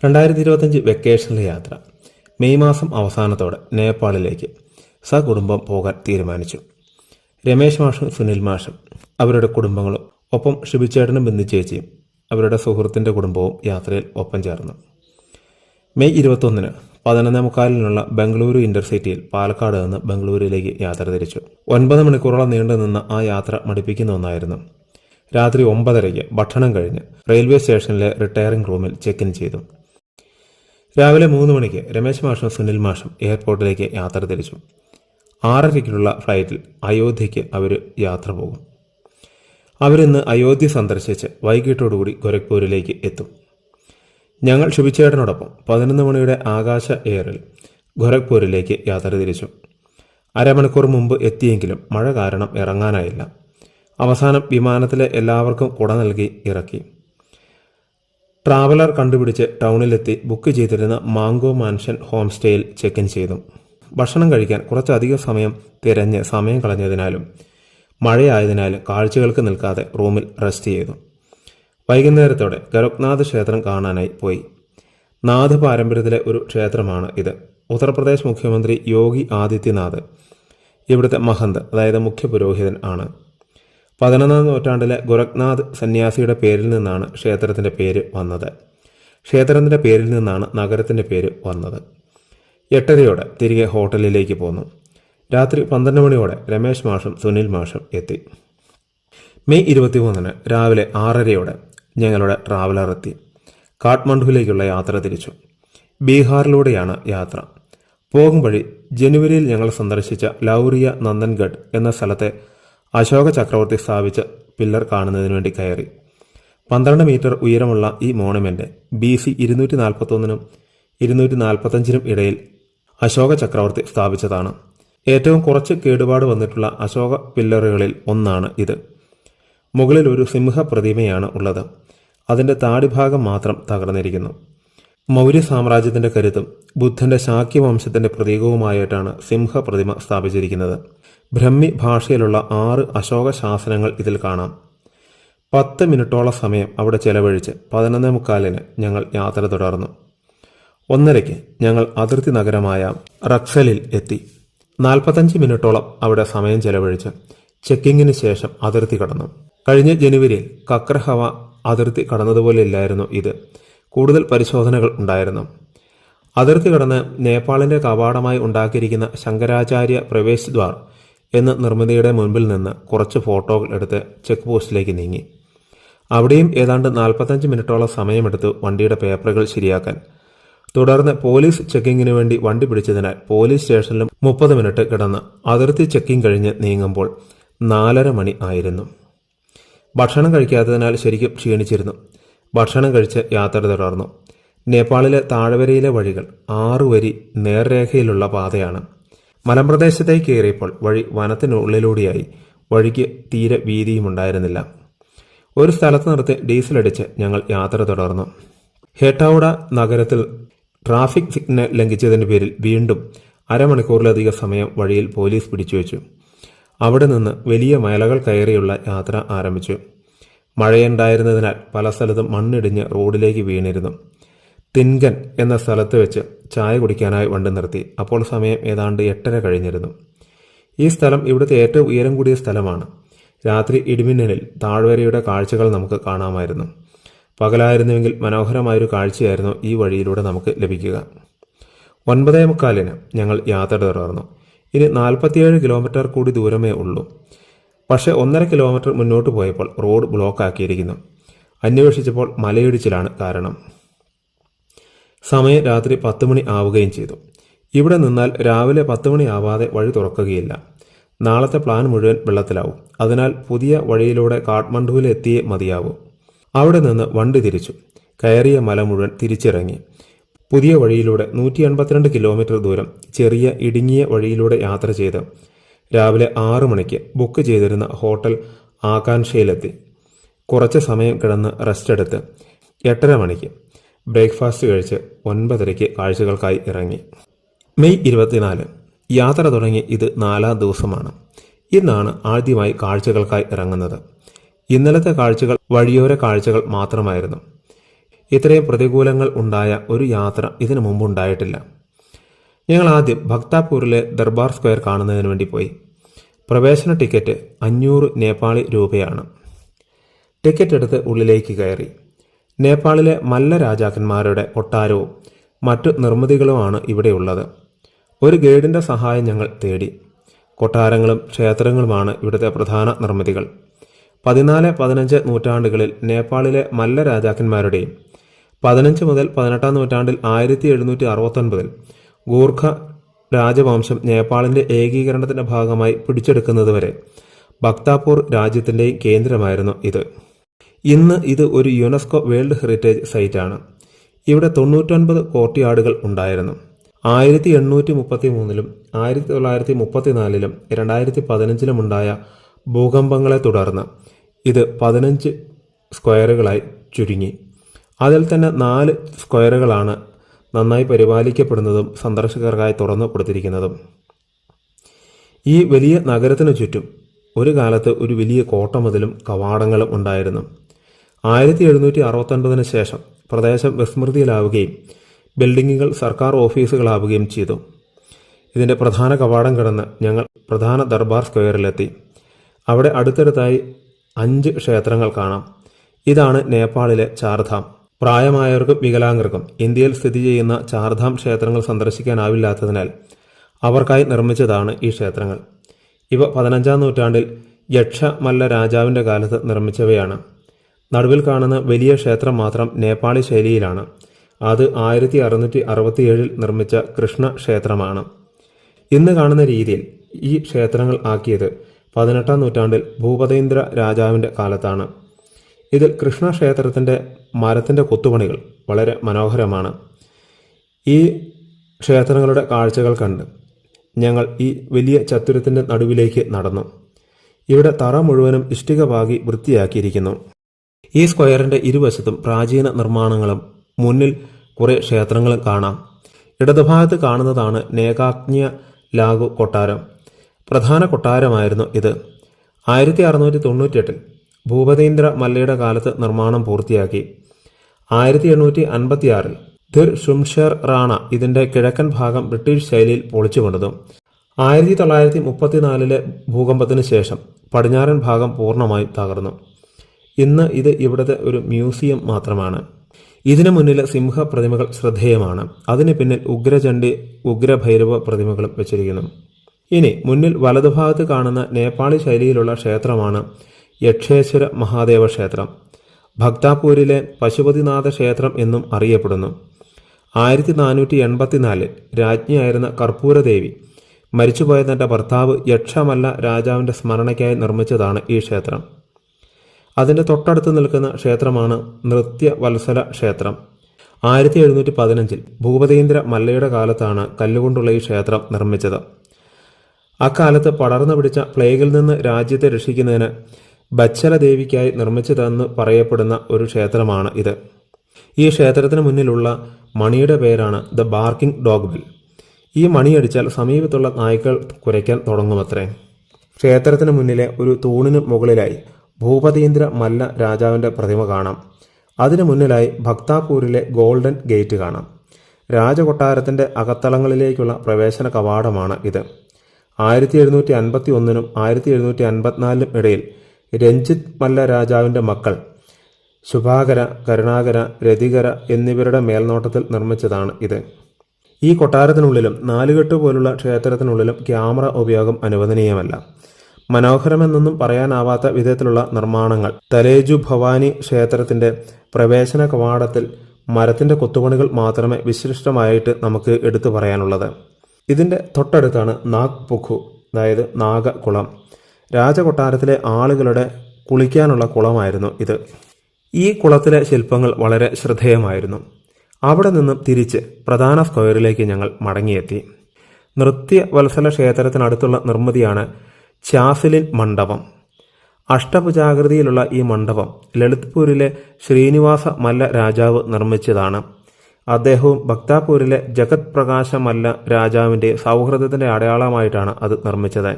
2025 വെക്കേഷനിലെ യാത്ര. മെയ് മാസം അവസാനത്തോടെ നേപ്പാളിലേക്ക് സകുടുംബം പോകാൻ തീരുമാനിച്ചു. രമേശ് മാഷും സുനിൽ മാഷും അവരുടെ കുടുംബങ്ങളും ഒപ്പം ഷിബിച്ചേട്ടനും ബിന്ദു ചേച്ചിയും അവരുടെ സുഹൃത്തിൻ്റെ കുടുംബവും യാത്രയിൽ ഒപ്പം ചേർന്നു. മെയ് 21-ന് 11:45 ബംഗളൂരു ഇന്റർസിറ്റിയിൽ പാലക്കാട് നിന്ന് ബംഗളൂരുവിലേക്ക് യാത്ര തിരിച്ചു. 9 മണിക്കൂറോളം നീണ്ടു നിന്ന ആ യാത്ര മടുപ്പിക്കുന്ന ഒന്നായിരുന്നു. രാത്രി 9:30 ഭക്ഷണം കഴിഞ്ഞ് റെയിൽവേ സ്റ്റേഷനിലെ റിട്ടയറിംഗ് റൂമിൽ ചെക്ക് ഇൻ ചെയ്തു. രാവിലെ 3 മണിക്ക് രമേശ് മാഷും സുനിൽ മാഷും എയർപോർട്ടിലേക്ക് യാത്ര തിരിച്ചു. 6:30-ക്കുള്ള ഫ്ലൈറ്റിൽ അയോധ്യയ്ക്ക് അവർ യാത്ര പോകും. അവരിന്ന് അയോധ്യ സന്ദർശിച്ച് വൈകിട്ടോടുകൂടി ഗോരഖ്പൂരിലേക്ക് എത്തും. ഞങ്ങൾ ഷിബിച്ചേട്ടനോടൊപ്പം 11 മണിയുടെ ആകാശ എയറിൽ ഗോരഖ്പൂരിലേക്ക് യാത്ര തിരിച്ചു. അരമണിക്കൂർ മുമ്പ് എത്തിയെങ്കിലും മഴ കാരണം ഇറങ്ങാനായില്ല. അവസാനം വിമാനത്തിലെ എല്ലാവർക്കും കുട നൽകി ഇറക്കി. ട്രാവലർ കണ്ടുപിടിച്ച് ടൗണിലെത്തി ബുക്ക് ചെയ്തിരുന്ന മാംഗോ മാൻഷൻ ഹോം സ്റ്റേയിൽ ചെക്ക് ഇൻ ചെയ്തു. ഭക്ഷണം കഴിക്കാൻ കുറച്ചധികം സമയം തിരഞ്ഞ് സമയം കളഞ്ഞതിനാലും മഴയായതിനാലും കാഴ്ചകൾക്ക് നിൽക്കാതെ റൂമിൽ റെസ്റ്റ് ചെയ്തു. വൈകുന്നേരത്തോടെ ഗോരഖ്നാഥ് ക്ഷേത്രം കാണാനായി പോയി. നാഥ് പാരമ്പര്യത്തിലെ ഒരു ക്ഷേത്രമാണ് ഇത്. ഉത്തർപ്രദേശ് മുഖ്യമന്ത്രി യോഗി ആദിത്യനാഥ് ഇവിടുത്തെ മഹന്ത്, അതായത് മുഖ്യ പുരോഹിതൻ ആണ്. 11-ാം നൂറ്റാണ്ടിലെ ഗോരഖ്നാഥ് സന്യാസിയുടെ പേരിൽ നിന്നാണ് ക്ഷേത്രത്തിൻ്റെ പേര് വന്നത്. ക്ഷേത്രത്തിൻ്റെ പേരിൽ നിന്നാണ് നഗരത്തിൻ്റെ പേര് വന്നത്. 8:30-യോടെ തിരികെ ഹോട്ടലിലേക്ക് പോന്നു. രാത്രി 12 മണിയോടെ രമേശ് മാഷും സുനിൽ മാഷും എത്തി. മെയ് 23-ന് രാവിലെ 6:30-യോടെ ഞങ്ങളുടെ ട്രാവലർ എത്തി. കാഠ്മണ്ഡുവിലേക്കുള്ള യാത്ര തിരിച്ചു. ബീഹാറിലൂടെയാണ് യാത്ര. പോകും വഴി ജനുവരിയിൽ ഞങ്ങൾ സന്ദർശിച്ച ലൗറിയ നന്ദൻഗഡ് എന്ന സ്ഥലത്തെ അശോക ചക്രവർത്തി സ്ഥാപിച്ച പില്ലർ കാണുന്നതിന് വേണ്ടി കയറി. 12 മീറ്റർ ഉയരമുള്ള ഈ മോണമെന്റ് BC 241-നും 245-നും ഇടയിൽ അശോക ചക്രവർത്തി സ്ഥാപിച്ചതാണ്. ഏറ്റവും കുറച്ച് കേടുപാട് വന്നിട്ടുള്ള അശോക പില്ലറുകളിൽ ഒന്നാണ് ഇത്. മുകളിൽ ഒരു സിംഹ പ്രതിമയാണ് ഉള്ളത്. അതിൻ്റെ താടിഭാഗം മാത്രം തകർന്നിരിക്കുന്നു. മൗര്യ സാമ്രാജ്യത്തിൻ്റെ കരുത്തും ബുദ്ധന്റെ ശാക്യവംശത്തിൻ്റെ പ്രതീകവുമായിട്ടാണ് സിംഹ പ്രതിമ സ്ഥാപിച്ചിരിക്കുന്നത്. ബ്രഹ്മി ഭാഷയിലുള്ള 6 അശോക ശാസനങ്ങൾ ഇതിൽ കാണാം. 10 മിനിറ്റോളം സമയം അവിടെ ചെലവഴിച്ച് 11:45-ന് ഞങ്ങൾ യാത്ര തുടർന്നു. 1:30-ക്ക് ഞങ്ങൾ അതിർത്തി നഗരമായ റക്സലിൽ എത്തി. 45 മിനിറ്റോളം അവിടെ സമയം ചെലവഴിച്ച് ചെക്കിങ്ങിന് ശേഷം അതിർത്തി കടന്നു. കഴിഞ്ഞ ജനുവരിയിൽ കക്രഹവ അതിർത്തി കടന്നതുപോലെ ഇല്ലായിരുന്നു ഇത്. കൂടുതൽ പരിശോധനകൾ ഉണ്ടായിരുന്നു. അതിർത്തി കടന്ന് നേപ്പാളിൻ്റെ കവാടമായി ഉണ്ടാക്കിയിരിക്കുന്ന ശങ്കരാചാര്യ പ്രവേശ് ദ്വാർ എന്ന നിർമ്മിതിയുടെ മുൻപിൽ നിന്ന് കുറച്ച് ഫോട്ടോകൾ എടുത്ത് ചെക്ക് പോസ്റ്റിലേക്ക് നീങ്ങി. അവിടെയും ഏതാണ്ട് 45 മിനിറ്റോളം സമയമെടുത്തു വണ്ടിയുടെ പേപ്പറുകൾ ശരിയാക്കാൻ. തുടർന്ന് പോലീസ് ചെക്കിങ്ങിന് വേണ്ടി വണ്ടി പിടിച്ചതിനാൽ പോലീസ് സ്റ്റേഷനിലും 30 മിനിറ്റ് കിടന്ന് അതിർത്തി ചെക്കിംഗ് കഴിഞ്ഞ് നീങ്ങുമ്പോൾ 4:30 മണി ആയിരുന്നു. ഭക്ഷണം കഴിക്കാത്തതിനാൽ ശരിക്കും ക്ഷീണിച്ചിരുന്നു. ഭക്ഷണം കഴിച്ച് യാത്ര തുടർന്നു. നേപ്പാളിലെ താഴ്വരയിലെ വഴികൾ 6 വരി നേർരേഖയിലുള്ള പാതയാണ്. മലമ്പ്രദേശത്തേക്ക് കയറിയപ്പോൾ വഴി വനത്തിനുള്ളിലൂടെയായി. വഴിക്ക് തീരെ വീതിയുമുണ്ടായിരുന്നില്ല. ഒരു സ്ഥലത്ത് നിർത്തി ഡീസലടിച്ച് ഞങ്ങൾ യാത്ര തുടർന്നു. ഹേട്ടൌഡ നഗരത്തിൽ ട്രാഫിക് സിഗ്നൽ ലംഘിച്ചതിൻ്റെ പേരിൽ വീണ്ടും അരമണിക്കൂറിലധികം സമയം വഴിയിൽ പോലീസ് പിടിച്ചുവെച്ചു. അവിടെ നിന്ന് വലിയ മലകൾ കയറിയുള്ള യാത്ര ആരംഭിച്ചു. മഴയുണ്ടായിരുന്നതിനാൽ പല സ്ഥലത്തും മണ്ണിടിഞ്ഞ് റോഡിലേക്ക് വീണിരുന്നു. തിൻഗൻ എന്ന സ്ഥലത്ത് വെച്ച് ചായ കുടിക്കാനായി വണ്ടി നിർത്തി. അപ്പോൾ സമയം ഏതാണ്ട് 8:30 കഴിഞ്ഞിരുന്നു. ഈ സ്ഥലം ഇവിടുത്തെ ഏറ്റവും ഉയരം കൂടിയ സ്ഥലമാണ്. രാത്രി ഇടിമിന്നലിൽ താഴ്വരയുടെ കാഴ്ചകൾ നമുക്ക് കാണാമായിരുന്നു. പകലായിരുന്നുവെങ്കിൽ മനോഹരമായൊരു കാഴ്ചയായിരുന്നു ഈ വഴിയിലൂടെ നമുക്ക് ലഭിക്കുക. 9:45-ന് ഞങ്ങൾ യാത്ര തുടർന്നു. ഇനി 47 കിലോമീറ്റർ കൂടി ദൂരമേ ഉള്ളൂ. പക്ഷേ 1.5 കിലോമീറ്റർ മുന്നോട്ട് പോയപ്പോൾ റോഡ് ബ്ലോക്ക് ആക്കിയിരിക്കുന്നു. അന്വേഷിച്ചപ്പോൾ മലയിടിച്ചിലാണ് കാരണം. സമയം രാത്രി 10 മണി ആവുകയും ചെയ്തു. ഇവിടെ നിന്നാൽ രാവിലെ 10 മണി ആവാതെ വഴി തുറക്കുകയില്ല. നാളത്തെ പ്ലാൻ മുഴുവൻ വെള്ളത്തിലാവും. അതിനാൽ പുതിയ വഴിയിലൂടെ കാഠ്മണ്ഡുവിലെത്തിയേ മതിയാവൂ. അവിടെ നിന്ന് വണ്ടി തിരിച്ചു. കയറിയ മല മുഴുവൻ തിരിച്ചിറങ്ങി. പുതിയ വഴിയിലൂടെ 182 കിലോമീറ്റർ ദൂരം ചെറിയ ഇടുങ്ങിയ വഴിയിലൂടെ യാത്ര ചെയ്ത് രാവിലെ 6 മണിക്ക് ബുക്ക് ചെയ്തിരുന്ന ഹോട്ടൽ ആകാൻഷയിലെത്തി. കുറച്ച് സമയം കിടന്ന് റെസ്റ്റ് എടുത്ത് 8:30 മണിക്ക് ബ്രേക്ക്ഫാസ്റ്റ് കഴിച്ച് 9:30-ക്ക് കാഴ്ചകൾക്കായി ഇറങ്ങി. മെയ് 24 യാത്ര തുടങ്ങി. ഇത് 4-ാം ദിവസമാണ്. ഇന്നാണ് ആദ്യമായി കാഴ്ചകൾക്കായി ഇറങ്ങുന്നത്. ഇന്നലത്തെ കാഴ്ചകൾ വഴിയോര കാഴ്ചകൾ മാത്രമായിരുന്നു. ഇത്രയും പ്രതികൂലങ്ങൾ ഉണ്ടായ ഒരു യാത്ര ഇതിനു മുമ്പുണ്ടായിട്ടില്ല. ഞങ്ങൾ ആദ്യം ഭക്താപൂരിലെ ദർബാർ സ്ക്വയർ കാണുന്നതിന് വേണ്ടി പോയി. പ്രവേശന ടിക്കറ്റ് 500 നേപ്പാളി രൂപയാണ്. ടിക്കറ്റ് എടുത്ത് ഉള്ളിലേക്ക് കയറി. നേപ്പാളിലെ മല്ല രാജാക്കന്മാരുടെ കൊട്ടാരവും മറ്റു നിർമ്മിതികളുമാണ് ഇവിടെയുള്ളത്. ഒരു ഗൈഡിൻ്റെ സഹായം ഞങ്ങൾ തേടി. കൊട്ടാരങ്ങളും ക്ഷേത്രങ്ങളുമാണ് ഇവിടുത്തെ പ്രധാന നിർമ്മിതികൾ. 14-15 നൂറ്റാണ്ടുകളിൽ നേപ്പാളിലെ മല്ല രാജാക്കന്മാരുടെയും 15 മുതൽ 18 നൂറ്റാണ്ടിൽ 1769 ഗൂർഖ രാജവംശം നേപ്പാളിൻ്റെ ഏകീകരണത്തിൻ്റെ ഭാഗമായി പിടിച്ചെടുക്കുന്നതുവരെ ഭക്താപൂർ രാജ്യത്തിൻ്റെയും കേന്ദ്രമായിരുന്നു ഇത്. ഇന്ന് ഇത് ഒരു യുനെസ്കോ വേൾഡ് ഹെറിറ്റേജ് സൈറ്റാണ്. ഇവിടെ 99 കോർട്ട്യാർഡുകൾ ഉണ്ടായിരുന്നു. 1833-ലും 1934-ലും 2015-ലും ഉണ്ടായ ഭൂകമ്പങ്ങളെ തുടർന്ന് ഇത് 15 സ്ക്വയറുകളായി ചുരുങ്ങി. അതിൽ തന്നെ 4 സ്ക്വയറുകളാണ് നന്നായി പരിപാലിക്കപ്പെടുന്നതും സന്ദർശകർക്കായി തുറന്നു കൊടുത്തിരിക്കുന്നതും. ഈ വലിയ നഗരത്തിനു ചുറ്റും ഒരു കാലത്ത് ഒരു വലിയ കോട്ടമതിലും കവാടങ്ങളും ഉണ്ടായിരുന്നു. 1769 ശേഷം പ്രദേശം വിസ്മൃതിയിലാവുകയും ബിൽഡിങ്ങുകൾ സർക്കാർ ഓഫീസുകളാവുകയും ചെയ്തു. ഇതിൻ്റെ പ്രധാന കവാടം കടന്ന് ഞങ്ങൾ പ്രധാന ദർബാർ സ്ക്വയറിലെത്തി. അവിടെ അടുത്തടുത്തായി 5 ക്ഷേത്രങ്ങൾ കാണാം. ഇതാണ് നേപ്പാളിലെ ചാർധാം. പ്രായമായവർക്കും വികലാംഗർക്കും ഇന്ത്യയിൽ സ്ഥിതി ചെയ്യുന്ന ചാർധാം ക്ഷേത്രങ്ങൾ സന്ദർശിക്കാനാവില്ലാത്തതിനാൽ അവർക്കായി നിർമ്മിച്ചതാണ് ഈ ക്ഷേത്രങ്ങൾ. ഇവ 15-ാം നൂറ്റാണ്ടിൽ യക്ഷ മല്ല രാജാവിൻ്റെ കാലത്ത് നിർമ്മിച്ചവയാണ്. നടുവിൽ കാണുന്ന വലിയ ക്ഷേത്രം മാത്രം നേപ്പാളി ശൈലിയിലാണ്. അത് 1667 നിർമ്മിച്ച കൃഷ്ണ ക്ഷേത്രമാണ്. ഇന്ന് കാണുന്ന രീതിയിൽ ഈ ക്ഷേത്രങ്ങൾ ആക്കിയത് 18-ാം നൂറ്റാണ്ടിൽ ഭൂപതേന്ദ്ര രാജാവിൻ്റെ കാലത്താണ്. ഇതിൽ കൃഷ്ണ ക്ഷേത്രത്തിൻ്റെ മരത്തിൻ്റെ കൊത്തുപണികൾ വളരെ മനോഹരമാണ്. ഈ ക്ഷേത്രങ്ങളുടെ കാഴ്ചകൾ കണ്ട് ഞങ്ങൾ ഈ വലിയ ചത്തുരത്തിൻ്റെ നടുവിലേക്ക് നടന്നു. ഇവിടെ തറ മുഴുവനും ഇഷ്ടിക പാകി വൃത്തിയാക്കിയിരിക്കുന്നു. ഈ സ്ക്വയറിൻ്റെ ഇരുവശത്തും പ്രാചീന നിർമ്മാണങ്ങളും മുന്നിൽ കുറേ ക്ഷേത്രങ്ങളും കാണാം. ഇടതുഭാഗത്ത് കാണുന്നതാണ് നേകാജ്ഞ ലാഗു കൊട്ടാരം. പ്രധാന കൊട്ടാരമായിരുന്നു ഇത്. 1698 ഭൂപതേന്ദ്ര മല്ലയുടെ കാലത്ത് നിർമ്മാണം പൂർത്തിയാക്കി. 1856 ധിർ ഷുംഷേർ റാണ ഇതിൻ്റെ കിഴക്കൻ ഭാഗം ബ്രിട്ടീഷ് ശൈലിയിൽ പൊളിച്ചു പണിതു. 1934 ഭൂകമ്പത്തിന് ശേഷം പടിഞ്ഞാറൻ ഭാഗം പൂർണ്ണമായും തകർന്നു. ഇന്ന് ഇത് ഇവിടുത്തെ ഒരു മ്യൂസിയം മാത്രമാണ്. ഇതിനു മുന്നിലെ സിംഹ പ്രതിമകൾ ശ്രദ്ധേയമാണ്. അതിന് പിന്നിൽ ഉഗ്രചണ്ഡി ഉഗ്രഭൈരവ പ്രതിമകളും വെച്ചിരിക്കുന്നു. ഇനി മുന്നിൽ വലതുഭാഗത്ത് കാണുന്ന നേപ്പാളി ശൈലിയിലുള്ള ക്ഷേത്രമാണ് യക്ഷേശ്വര മഹാദേവ ക്ഷേത്രം. ഭക്താപൂരിലെ പശുപതിനാഥ ക്ഷേത്രം എന്നും അറിയപ്പെടുന്നു. 1484 രാജ്ഞിയായിരുന്ന കർപ്പൂരദേവി മരിച്ചുപോയ തൻ്റെ ഭർത്താവ് യക്ഷമല്ല രാജാവിൻ്റെ സ്മരണയ്ക്കായി നിർമ്മിച്ചതാണ് ഈ ക്ഷേത്രം. അതിൻ്റെ തൊട്ടടുത്ത് നിൽക്കുന്ന ക്ഷേത്രമാണ് നൃത്യ വത്സല ക്ഷേത്രം. 1715 ഭൂപതേന്ദ്ര മല്ലയുടെ കാലത്താണ് കല്ലുകൊണ്ടുള്ള ഈ ക്ഷേത്രം നിർമ്മിച്ചത്. അക്കാലത്ത് പടർന്നു പിടിച്ച പ്ലേഗിൽ നിന്ന് രാജ്യത്തെ രക്ഷിക്കുന്നതിന് ബച്ചലദേവിക്കായി നിർമ്മിച്ചതെന്ന് പറയപ്പെടുന്ന ഒരു ക്ഷേത്രമാണ് ഇത്. ഈ ക്ഷേത്രത്തിന് മുന്നിലുള്ള മണിയുടെ പേരാണ് ദ ബാർക്കിംഗ് ഡോഗ് ബെൽ. ഈ മണിയടിച്ചാൽ സമീപത്തുള്ള നായ്ക്കൾ കുരയ്ക്കാൻ തുടങ്ങുമത്രേ. ക്ഷേത്രത്തിന് മുന്നിലെ ഒരു തൂണിന് മുകളിലായി ഭൂപതീന്ദ്ര മല്ല രാജാവിൻ്റെ പ്രതിമ കാണാം. അതിനു മുന്നിലായി ഭക്താപൂരിലെ ഗോൾഡൻ ഗേറ്റ് കാണാം. രാജകൊട്ടാരത്തിൻ്റെ അകത്തളങ്ങളിലേക്കുള്ള പ്രവേശന കവാടമാണ് ഇത്. 1751-നും 1754-നും ഇടയിൽ രഞ്ജിത് മല്ല രാജാവിൻ്റെ മക്കൾ ശുഭാകര, കരുണാകര, രതികര എന്നിവരുടെ മേൽനോട്ടത്തിൽ നിർമ്മിച്ചതാണ് ഇത്. ഈ കൊട്ടാരത്തിനുള്ളിലും നാലുകെട്ട് പോലുള്ള ക്ഷേത്രത്തിനുള്ളിലും ക്യാമറ ഉപയോഗം അനുവദനീയമല്ല. മനോഹരമെന്നൊന്നും പറയാനാവാത്ത വിധത്തിലുള്ള നിർമ്മാണങ്ങൾ. തലേജു ഭവാനി ക്ഷേത്രത്തിൻ്റെ പ്രവേശന കവാടത്തിൽ മരത്തിൻ്റെ കൊത്തുപണികൾ മാത്രമേ വിശിഷ്ടമായിട്ട് നമുക്ക് എടുത്തു പറയാനുള്ളത്. ഇതിൻ്റെ തൊട്ടടുത്താണ് നാഗ് പുഖു, അതായത് നാഗകുളം. രാജകൊട്ടാരത്തിലെ ആളുകളുടെ കുളിക്കാനുള്ള കുളമായിരുന്നു ഇത്. ഈ കുളത്തിലെ ശില്പങ്ങൾ വളരെ ശ്രദ്ധേയമായിരുന്നു. അവിടെ നിന്നും തിരിച്ച് പ്രധാന സ്ക്വയറിലേക്ക് ഞങ്ങൾ മടങ്ങിയെത്തി. നൃത്യ വത്സല ക്ഷേത്രത്തിനടുത്തുള്ള നിർമ്മിതിയാണ് ചാസിലിൻ മണ്ഡപം. അഷ്ടഭുജാകൃതിയിലുള്ള ഈ മണ്ഡപം ലളിത്പൂരിലെ ശ്രീനിവാസ മല്ല രാജാവ് നിർമ്മിച്ചതാണ്. അദ്ദേഹവും ഭക്താപൂരിലെ ജഗത് പ്രകാശ മല്ല രാജാവിൻ്റെ സൗഹൃദത്തിൻ്റെ അടയാളമായിട്ടാണ് അത് നിർമ്മിച്ചത്.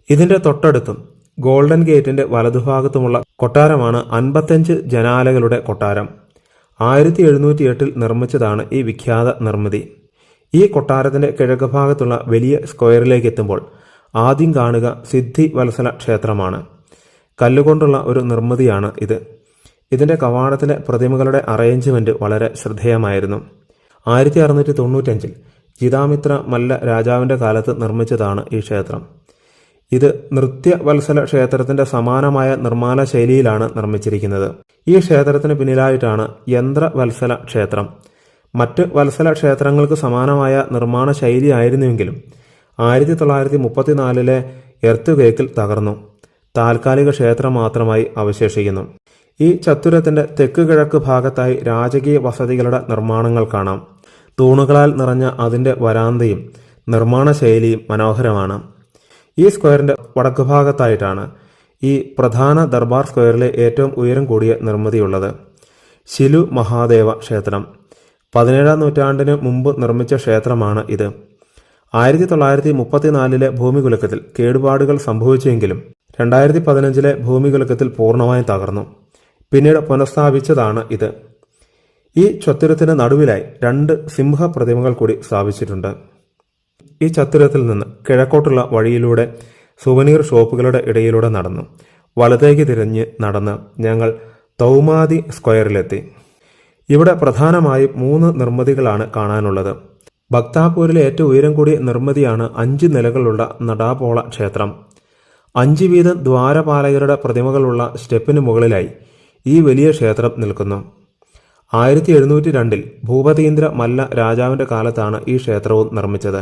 ഇതിൻ്റെ തൊട്ടടുത്തും ഗോൾഡൻ ഗേറ്റിൻ്റെ വലതുഭാഗത്തുമുള്ള കൊട്ടാരമാണ് 55 ജനാലകളുടെ കൊട്ടാരം. 1708 നിർമ്മിച്ചതാണ് ഈ വിഖ്യാത നിർമ്മിതി. ഈ കൊട്ടാരത്തിന്റെ കിഴക്ക് ഭാഗത്തുള്ള വലിയ സ്ക്വയറിലേക്ക് എത്തുമ്പോൾ ആദ്യം കാണുക സിദ്ധി വത്സല ക്ഷേത്രമാണ്. കല്ലുകൊണ്ടുള്ള ഒരു നിർമ്മിതിയാണ് ഇത്. ഇതിന്റെ കവാടത്തിലെ പ്രതിമകളുടെ അറേഞ്ച്മെന്റ് വളരെ ശ്രദ്ധേയമായിരുന്നു. 1695 ജിതാമിത്ര മല്ല രാജാവിന്റെ കാലത്ത് നിർമ്മിച്ചതാണ് ഈ ക്ഷേത്രം. ഇത് നൃത്യവത്സല ക്ഷേത്രത്തിന്റെ സമാനമായ നിർമ്മാണ ശൈലിയിലാണ് നിർമ്മിച്ചിരിക്കുന്നത്. ഈ ക്ഷേത്രത്തിന് പിന്നിലായിട്ടാണ് യന്ത്രവത്സല ക്ഷേത്രം. മറ്റ് വത്സല ക്ഷേത്രങ്ങൾക്ക് സമാനമായ നിർമ്മാണ ശൈലി ആയിരുന്നുവെങ്കിലും 1934 എർത്ത് കേക്കിൽ തകർന്നു. താൽക്കാലിക ക്ഷേത്രം മാത്രമായി അവശേഷിക്കുന്നു. ഈ ചത്തുരത്തിന്റെ തെക്ക് കിഴക്ക് ഭാഗത്തായി രാജകീയ വസതികളുടെ നിർമ്മാണങ്ങൾ കാണാം. തൂണുകളാൽ നിറഞ്ഞ അതിന്റെ വരാന്തയും നിർമ്മാണ ശൈലിയും മനോഹരമാണ്. ഈ സ്ക്വയറിന്റെ വടക്ക് ഭാഗത്തായിട്ടാണ് ഈ പ്രധാന ദർബാർ സ്ക്വയറിലെ ഏറ്റവും ഉയരം കൂടിയ നിർമ്മിതിയുള്ളത്. ശിലു മഹാദേവ ക്ഷേത്രം 17-ാം നൂറ്റാണ്ടിന് മുമ്പ് നിർമ്മിച്ച ക്ഷേത്രമാണ് ഇത്. 1934 ഭൂമികുലുക്കത്തിൽ കേടുപാടുകൾ സംഭവിച്ചെങ്കിലും 2015 ഭൂമികുലുക്കത്തിൽ പൂർണ്ണമായും തകർന്നു. പിന്നീട് പുനഃസ്ഥാപിച്ചതാണ് ഇത്. ഈ ചത്തുരത്തിന് നടുവിലായി 2 സിംഹപ്രതിമകൾ കൂടി സ്ഥാപിച്ചിട്ടുണ്ട്. ഈ ചത്തുരത്തിൽ നിന്ന് കിഴക്കോട്ടുള്ള വഴിയിലൂടെ സുവനീർ ഷോപ്പുകളുടെ ഇടയിലൂടെ നടന്നു വലതേക്ക് തിരിഞ്ഞ് നടന്ന് ഞങ്ങൾ തൗമാദി സ്ക്വയറിലെത്തി. ഇവിടെ പ്രധാനമായും 3 നിർമ്മിതികളാണ് കാണാനുള്ളത്. ഭക്താപൂരിലെ ഏറ്റവും ഉയരം കൂടിയ നിർമ്മിതിയാണ് 5 നിലകളുള്ള നടാപോള ക്ഷേത്രം. 5 വീതം ദ്വാരപാലകരുടെ പ്രതിമകളുള്ള സ്റ്റെപ്പിന് മുകളിലായി ഈ വലിയ ക്ഷേത്രം നിൽക്കുന്നു. 1702 ഭൂപതീന്ദ്ര മല്ല രാജാവിന്റെ കാലത്താണ് ഈ ക്ഷേത്രവും നിർമ്മിച്ചത്.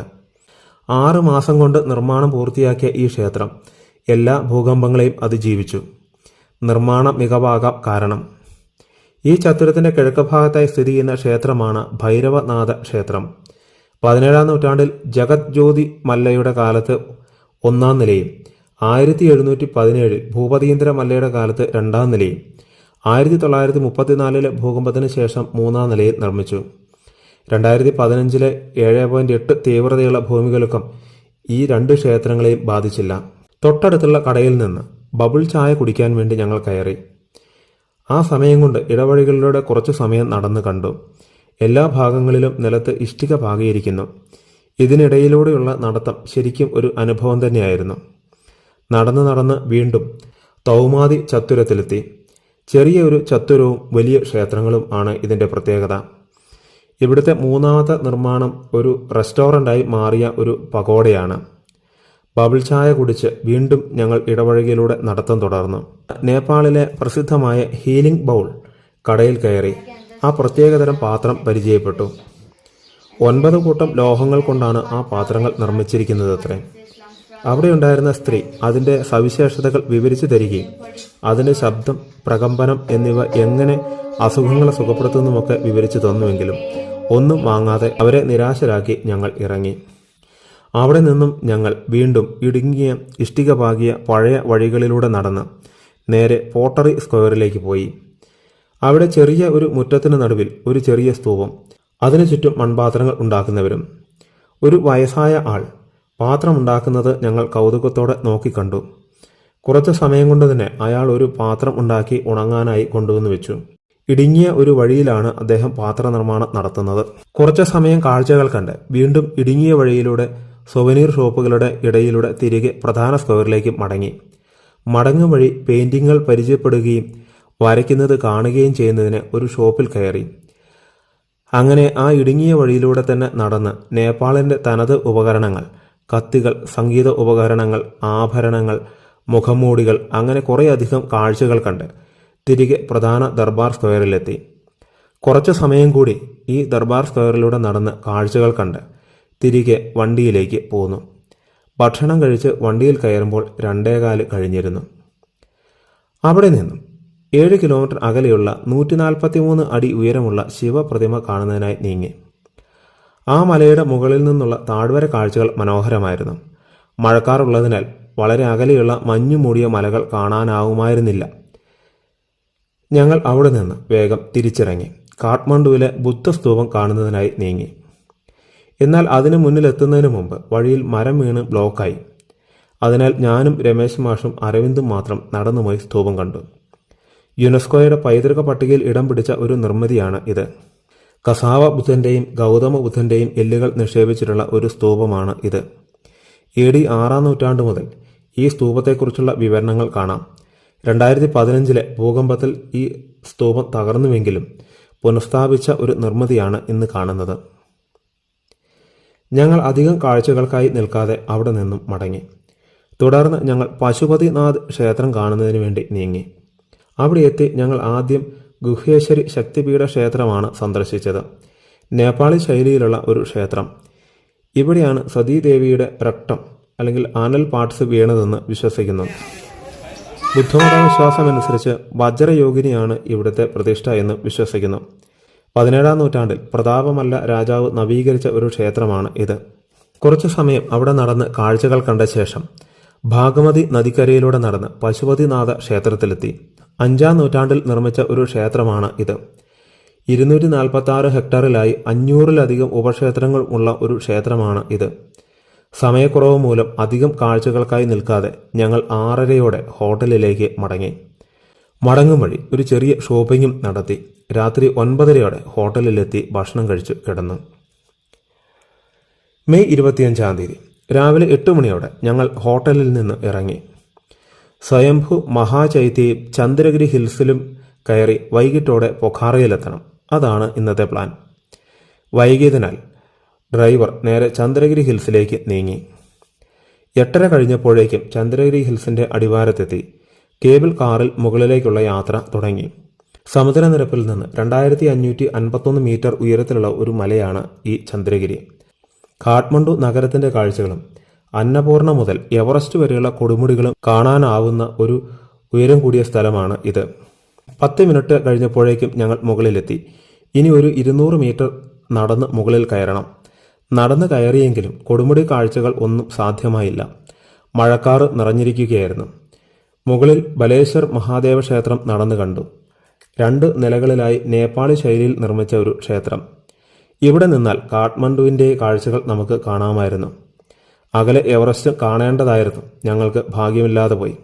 6 മാസം കൊണ്ട് നിർമ്മാണം പൂർത്തിയാക്കിയ ഈ ക്ഷേത്രം എല്ലാ ഭൂകമ്പങ്ങളെയും അതിജീവിച്ചു. നിർമ്മാണ മികവാകാം കാരണം. ഈ ചത്തുരത്തിന്റെ കിഴക്ക് ഭാഗത്തായി സ്ഥിതി ചെയ്യുന്ന ക്ഷേത്രമാണ് ഭൈരവനാഥ ക്ഷേത്രം. 17-ാം നൂറ്റാണ്ടിൽ ജഗത് ജ്യോതി മല്ലയുടെ കാലത്ത് 1-ാം നിലയും 1717 ഭൂപതീന്ദ്ര മല്ലയുടെ കാലത്ത് 2-ാം നിലയും 1934 ഭൂകമ്പത്തിന് ശേഷം 3-ാം നിലയിൽ നിർമ്മിച്ചു. 2015 7.8 തീവ്രതയുള്ള ഭൂമികുലുക്കം ഈ 2 ക്ഷേത്രങ്ങളെയും ബാധിച്ചില്ല. തൊട്ടടുത്തുള്ള കടയിൽ നിന്ന് ബബിൾ ചായ കുടിക്കാൻ വേണ്ടി ഞങ്ങൾ കയറി. ആ സമയം കൊണ്ട് ഇടവഴികളിലൂടെ കുറച്ചു സമയം നടന്നു കണ്ടു. എല്ലാ ഭാഗങ്ങളിലും നിലത്ത് ഇഷ്ടിക പാകിയിരിക്കുന്നു. ഇതിനിടയിലൂടെയുള്ള നടത്തം ശരിക്കും ഒരു അനുഭവം തന്നെയായിരുന്നു. നടന്ന് വീണ്ടും തൗമാദി ചത്തുരത്തിലെത്തി. ചെറിയ ഒരു ചത്തുരവും വലിയ ക്ഷേത്രങ്ങളും ആണ് ഇതിന്റെ പ്രത്യേകത. ഇവിടുത്തെ 3ാമത്തെ നിർമ്മാണം ഒരു റെസ്റ്റോറൻ്റായി മാറിയ ഒരു പഗോഡയാണ്. ബബിൾ ചായ കുടിച്ച് വീണ്ടും ഞങ്ങൾ ഇടവഴിയിലൂടെ നടത്തം തുടർന്നു. നേപ്പാളിലെ പ്രസിദ്ധമായ ഹീലിംഗ് ബൗൾ കടയിൽ കയറി ആ പ്രത്യേകതരം പാത്രം പരിചയപ്പെട്ടു. 9 കൂട്ടം ലോഹങ്ങൾ കൊണ്ടാണ് ആ പാത്രങ്ങൾ നിർമ്മിച്ചിരിക്കുന്നതത്രേ. അവിടെ ഉണ്ടായിരുന്ന സ്ത്രീ അതിൻ്റെ സവിശേഷതകൾ വിവരിച്ചു തരികയും അതിൻ്റെ ശബ്ദം, പ്രകമ്പനം എന്നിവ എങ്ങനെ അസുഖങ്ങളെ സുഖപ്പെടുത്തുന്നുമൊക്കെ വിവരിച്ചു തന്നുവെങ്കിലും ഒന്നും വാങ്ങാതെ അവരെ നിരാശരാക്കി ഞങ്ങൾ ഇറങ്ങി. അവിടെ നിന്നും ഞങ്ങൾ വീണ്ടും ഇടുങ്ങിയ ഇഷ്ടിക പാകിയ പഴയ വഴികളിലൂടെ നടന്ന് നേരെ പോട്ടറി സ്ക്വയറിലേക്ക് പോയി. അവിടെ ചെറിയ ഒരു മുറ്റത്തിന് നടുവിൽ ഒരു ചെറിയ സ്തൂപം, അതിനു ചുറ്റും മൺപാത്രങ്ങൾ ഉണ്ടാക്കുന്നവരും. ഒരു വയസ്സായ ആൾ പാത്രമുണ്ടാക്കുന്നത് ഞങ്ങൾ കൗതുകത്തോടെ നോക്കിക്കണ്ടു. കുറച്ച് സമയം കൊണ്ട് തന്നെ അയാൾ ഒരു പാത്രം ഉണ്ടാക്കി ഉണങ്ങാനായി കൊണ്ടുവന്ന് വെച്ചു. ഇടുങ്ങിയ ഒരു വഴിയിലാണ് അദ്ദേഹം പാത്ര നിർമ്മാണം നടത്തുന്നത്. കുറച്ച് സമയം കാഴ്ചകൾ കണ്ട് വീണ്ടും ഇടുങ്ങിയ വഴിയിലൂടെ സൊവനീർ ഷോപ്പുകളുടെ ഇടയിലൂടെ തിരികെ പ്രധാന സ്ക്വയറിലേക്ക് മടങ്ങി. മടങ്ങും വഴി പെയിന്റിങ്ങുകൾ പരിചയപ്പെടുകയും വരയ്ക്കുന്നത് കാണുകയും ചെയ്യുന്നതിന് ഒരു ഷോപ്പിൽ കയറി. അങ്ങനെ ആ ഇടുങ്ങിയ വഴിയിലൂടെ തന്നെ നടന്ന് നേപ്പാളിന്റെ തനത് ഉപകരണങ്ങൾ, കത്തികൾ, സംഗീത ഉപകരണങ്ങൾ, ആഭരണങ്ങൾ, മുഖംമൂടികൾ, അങ്ങനെ കുറേയധികം കാഴ്ചകൾ കണ്ട് തിരികെ പ്രധാന ദർബാർ സ്ക്വയറിലെത്തി. കുറച്ച് സമയം കൂടി ഈ ദർബാർ സ്ക്വയറിലൂടെ നടന്ന് കാഴ്ചകൾ കണ്ട് തിരികെ വണ്ടിയിലേക്ക് പോന്നു. ഭക്ഷണം കഴിച്ച് വണ്ടിയിൽ കയറുമ്പോൾ 2:15 കഴിഞ്ഞിരുന്നു. അവിടെ നിന്നും 7 കിലോമീറ്റർ അകലെയുള്ള 143 അടി ഉയരമുള്ള ശിവപ്രതിമ കാണുന്നതിനായി നീങ്ങി. ആ മലയുടെ മുകളിൽ നിന്നുള്ള താഴ്വര കാഴ്ചകൾ മനോഹരമായിരുന്നു. മഴക്കാറുള്ളതിനാൽ വളരെ അകലെയുള്ള മഞ്ഞു മൂടിയ മലകൾ കാണാനാവുമായിരുന്നില്ല. ഞങ്ങൾ അവിടെ നിന്ന് വേഗം തിരിച്ചിറങ്ങി കാഠ്മണ്ഡുവിലെ ബുദ്ധസ്തൂപം കാണുന്നതിനായി നീങ്ങി. എന്നാൽ അതിനു മുന്നിലെത്തുന്നതിന് മുമ്പ് വഴിയിൽ മരം വീണ് ബ്ലോക്കായി. അതിനാൽ ഞാനും രമേശ് മാഷും അരവിന്ദും മാത്രം നടന്നുപോയി സ്തൂപം കണ്ടു. യുനെസ്കോയുടെ പൈതൃക പട്ടികയിൽ ഇടം പിടിച്ച ഒരു നിർമ്മിതിയാണ് ഇത്. കസാവ ബുദ്ധന്റെയും ഗൗതമ ബുദ്ധന്റെയും എല്ലുകൾ നിക്ഷേപിച്ചിട്ടുള്ള ഒരു സ്തൂപമാണ് ഇത്. AD 6-ാം നൂറ്റാണ്ട് മുതൽ ഈ സ്തൂപത്തെക്കുറിച്ചുള്ള വിവരണങ്ങൾ കാണാം. 2015 ഭൂകമ്പത്തിൽ ഈ സ്തൂപം തകർന്നുവെങ്കിലും പുനഃസ്ഥാപിച്ച ഒരു നിർമ്മിതിയാണ് ഇന്ന് കാണുന്നത്. ഞങ്ങൾ അധികം കാഴ്ചകൾക്കായി നിൽക്കാതെ അവിടെ നിന്നും മടങ്ങി. തുടർന്ന് ഞങ്ങൾ പശുപതിനാഥ് ക്ഷേത്രം കാണുന്നതിന് വേണ്ടി നീങ്ങി. അവിടെ എത്തി ഞങ്ങൾ ആദ്യം ഗുഹേശ്വരി ശക്തിപീഠ ക്ഷേത്രമാണ് സന്ദർശിച്ചത്. നേപ്പാളി ശൈലിയിലുള്ള ഒരു ക്ഷേത്രം. ഇവിടെയാണ് സതീദേവിയുടെ രക്തം അല്ലെങ്കിൽ ആനൽ പാർട്സ് വീണതെന്ന് വിശ്വസിക്കുന്നു. ബുദ്ധമത വിശ്വാസമനുസരിച്ച് വജ്രയോഗിനിയാണ് ഇവിടുത്തെ പ്രതിഷ്ഠ എന്ന് വിശ്വസിക്കുന്നു. 17-ാം നൂറ്റാണ്ടിൽ പ്രതാപമല്ല രാജാവ് നവീകരിച്ച ഒരു ക്ഷേത്രമാണ് ഇത്. കുറച്ചു സമയം അവിടെ നടന്ന് കാഴ്ചകൾ കണ്ട ശേഷം ഭാഗമതി നദിക്കരയിലൂടെ നടന്ന് പശുപതിനാഥ ക്ഷേത്രത്തിലെത്തി. 5-ാം നൂറ്റാണ്ടിൽ നിർമ്മിച്ച ഒരു ക്ഷേത്രമാണ് ഇത്. 246 ഹെക്ടറിലായി 500-ലധികം ഉപക്ഷേത്രങ്ങൾ ഉള്ള ഒരു ക്ഷേത്രമാണ് ഇത്. സമയക്കുറവ് മൂലം അധികം കാഴ്ചകൾക്കായി നിൽക്കാതെ ഞങ്ങൾ 6:30-യോടെ ഹോട്ടലിലേക്ക് മടങ്ങി. മടങ്ങും വഴി ഒരു ചെറിയ ഷോപ്പിംഗും നടത്തി. രാത്രി 9:30-യോടെ ഹോട്ടലിലെത്തി ഭക്ഷണം കഴിച്ചു കിടന്നു. മെയ് 25-ാം തീയതി രാവിലെ 8 മണിയോടെ ഞങ്ങൾ ഹോട്ടലിൽ നിന്ന് ഇറങ്ങി. സ്വയംഭു മഹാചൈത്യയും ചന്ദ്രഗിരി ഹിൽസിലും കയറി വൈകിട്ടോടെ പൊഖാറയിലെത്തണം. അതാണ് ഇന്നത്തെ പ്ലാൻ. വൈകിയതിനാൽ ഡ്രൈവർ നേരെ ചന്ദ്രഗിരി ഹിൽസിലേക്ക് നീങ്ങി. 8:30 കഴിഞ്ഞപ്പോഴേക്കും ചന്ദ്രഗിരി ഹിൽസിന്റെ അടിവാരത്തെത്തി. കേബിൾ കാറിൽ മുകളിലേക്കുള്ള യാത്ര തുടങ്ങി. സമുദ്രനിരപ്പിൽ നിന്ന് 2551 മീറ്റർ ഉയരത്തിലുള്ള ഒരു മലയാണ് ഈ ചന്ദ്രഗിരി. കാഠ്മണ്ഡു നഗരത്തിന്റെ കാഴ്ചകളും അന്നപൂർണ മുതൽ എവറസ്റ്റ് വരെയുള്ള കൊടുമുടികളും കാണാനാവുന്ന ഒരു ഉയരം കൂടിയ സ്ഥലമാണ് ഇത്. 10 മിനിറ്റ് കഴിഞ്ഞപ്പോഴേക്കും ഞങ്ങൾ മുകളിലെത്തി. ഇനി ഒരു 200 മീറ്റർ നടന്ന് മുകളിൽ കയറണം. നടന്ന് കയറിയെങ്കിലും കൊടുമുടി കാഴ്ചകൾ ഒന്നും സാധ്യമായില്ല. മഴക്കാറ് നിറഞ്ഞിരിക്കുകയായിരുന്നു. മുകളിൽ ബലേശ്വർ മഹാദേവ ക്ഷേത്രം നടന്നു കണ്ടു. 2 നിലകളിലായി നേപ്പാളി ശൈലിയിൽ നിർമ്മിച്ച ഒരു ക്ഷേത്രം. ഇവിടെ നിന്നാൽ കാഠ്മണ്ഡുവിൻ്റെ കാഴ്ചകൾ നമുക്ക് കാണാമായിരുന്നു. അകലെ എവറസ്റ്റ് കാണേണ്ടതായിരുന്നു. ഞങ്ങൾക്ക് ഭാഗ്യമില്ലാതെ പോയി.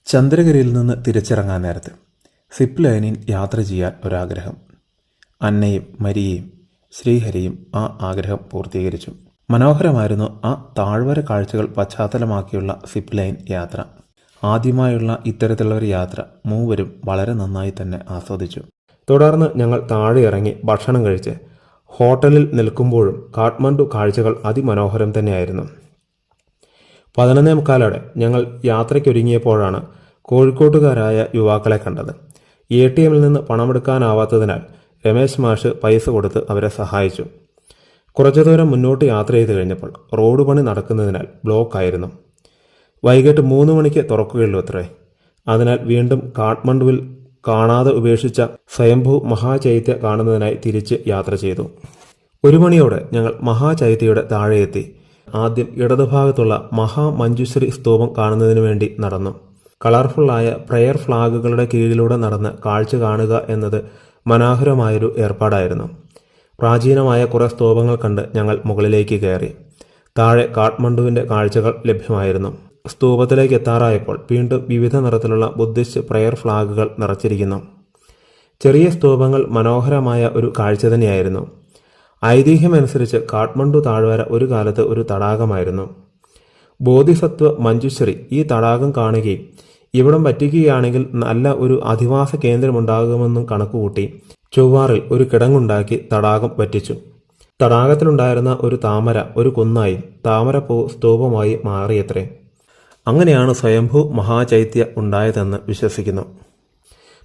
ചന്ദ്രഗിരിയിൽ നിന്ന് തിരിച്ചിറങ്ങാൻ നേരത്ത് സിപ്പ് ലൈനിൽ യാത്ര ചെയ്യാൻ ഒരാഗ്രഹം. അന്നയും മരിയയും ശ്രീഹരിയും ആ ആഗ്രഹം പൂർത്തീകരിച്ചു. മനോഹരമായിരുന്നു ആ താഴ്വര കാഴ്ചകൾ പശ്ചാത്തലമാക്കിയുള്ള സിപ്പ് ലൈൻ യാത്ര. ആദ്യമായുള്ള ഇത്തരത്തിലുള്ള ഒരു യാത്ര മൂവരും വളരെ നന്നായി തന്നെ ആസ്വദിച്ചു. തുടർന്ന് ഞങ്ങൾ താഴെ ഇറങ്ങി ഭക്ഷണം കഴിച്ച് ഹോട്ടലിൽ നിൽക്കുമ്പോഴും കാഠ്മണ്ഡു കാഴ്ചകൾ അതിമനോഹരം തന്നെയായിരുന്നു. 11:45 ഞങ്ങൾ യാത്രയ്ക്കൊരുങ്ങിയപ്പോഴാണ് കോഴിക്കോട്ടുകാരായ യുവാക്കളെ കണ്ടത്. ATMിൽ നിന്ന് പണമെടുക്കാനാവാത്തതിനാൽ രമേശ് മാഷ് പൈസ കൊടുത്ത് അവരെ സഹായിച്ചു. കുറച്ചു ദൂരം മുന്നോട്ട് യാത്ര ചെയ്ത് കഴിഞ്ഞപ്പോൾ റോഡ് പണി നടക്കുന്നതിനാൽ ബ്ലോക്കായിരുന്നു. വൈകിട്ട് 3 മണിക്ക് തുറക്കുകയുള്ളൂ അത്രേ. അതിനാൽ വീണ്ടും കാഠ്മണ്ഡുവിൽ കാണാതെ ഉപേക്ഷിച്ച സ്വയംഭു മഹാചൈത്യ കാണുന്നതിനായി തിരിച്ച് യാത്ര ചെയ്തു. 1 മണിയോടെ ഞങ്ങൾ മഹാചൈത്യയുടെ താഴെയെത്തി. ആദ്യം ഇടതുഭാഗത്തുള്ള മഹാമഞ്ജുശ്രീ സ്തൂപം കാണുന്നതിന് വേണ്ടി നടന്നു. കളർഫുള്ളായ പ്രയർ ഫ്ലാഗുകളുടെ കീഴിലൂടെ നടന്ന് കാഴ്ച കാണുക എന്നത് മനോഹരമായൊരു ഏർപ്പാടായിരുന്നു. പ്രാചീനമായ കുറേ സ്തൂപങ്ങൾ കണ്ട് ഞങ്ങൾ മുകളിലേക്ക് കയറി. താഴെ കാഠ്മണ്ഡുവിൻ്റെ കാഴ്ചകൾ ലഭ്യമായിരുന്നു. സ്തൂപത്തിലേക്ക് എത്താറായപ്പോൾ വീണ്ടും വിവിധ നിറത്തിലുള്ള ബുദ്ധിസ്റ്റ് പ്രയർ ഫ്ലാഗുകൾ നിറച്ചിരിക്കുന്നു. ചെറിയ സ്തൂപങ്ങൾ മനോഹരമായ ഒരു കാഴ്ച തന്നെയായിരുന്നു. ഐതിഹ്യമനുസരിച്ച് കാഠ്മണ്ഡു താഴ്വര ഒരു കാലത്ത് ഒരു തടാകമായിരുന്നു. ബോധിസത്വ മഞ്ജുശ്രീ ഈ തടാകം കാണുകയും ഇവിടം വറ്റിക്കുകയാണെങ്കിൽ നല്ല ഒരു അധിവാസ കേന്ദ്രമുണ്ടാകുമെന്നും കണക്കുകൂട്ടി ചൊവ്വാറിൽ ഒരു കിടങ്ങുണ്ടാക്കി തടാകം വറ്റിച്ചു. തടാകത്തിലുണ്ടായിരുന്ന ഒരു താമര ഒരു കുന്നായും താമരപ്പൂ സ്തൂപമായി മാറിയത്രേ. അങ്ങനെയാണ് സ്വയംഭു മഹാചൈത്യ ഉണ്ടായതെന്ന് വിശ്വസിക്കുന്നു.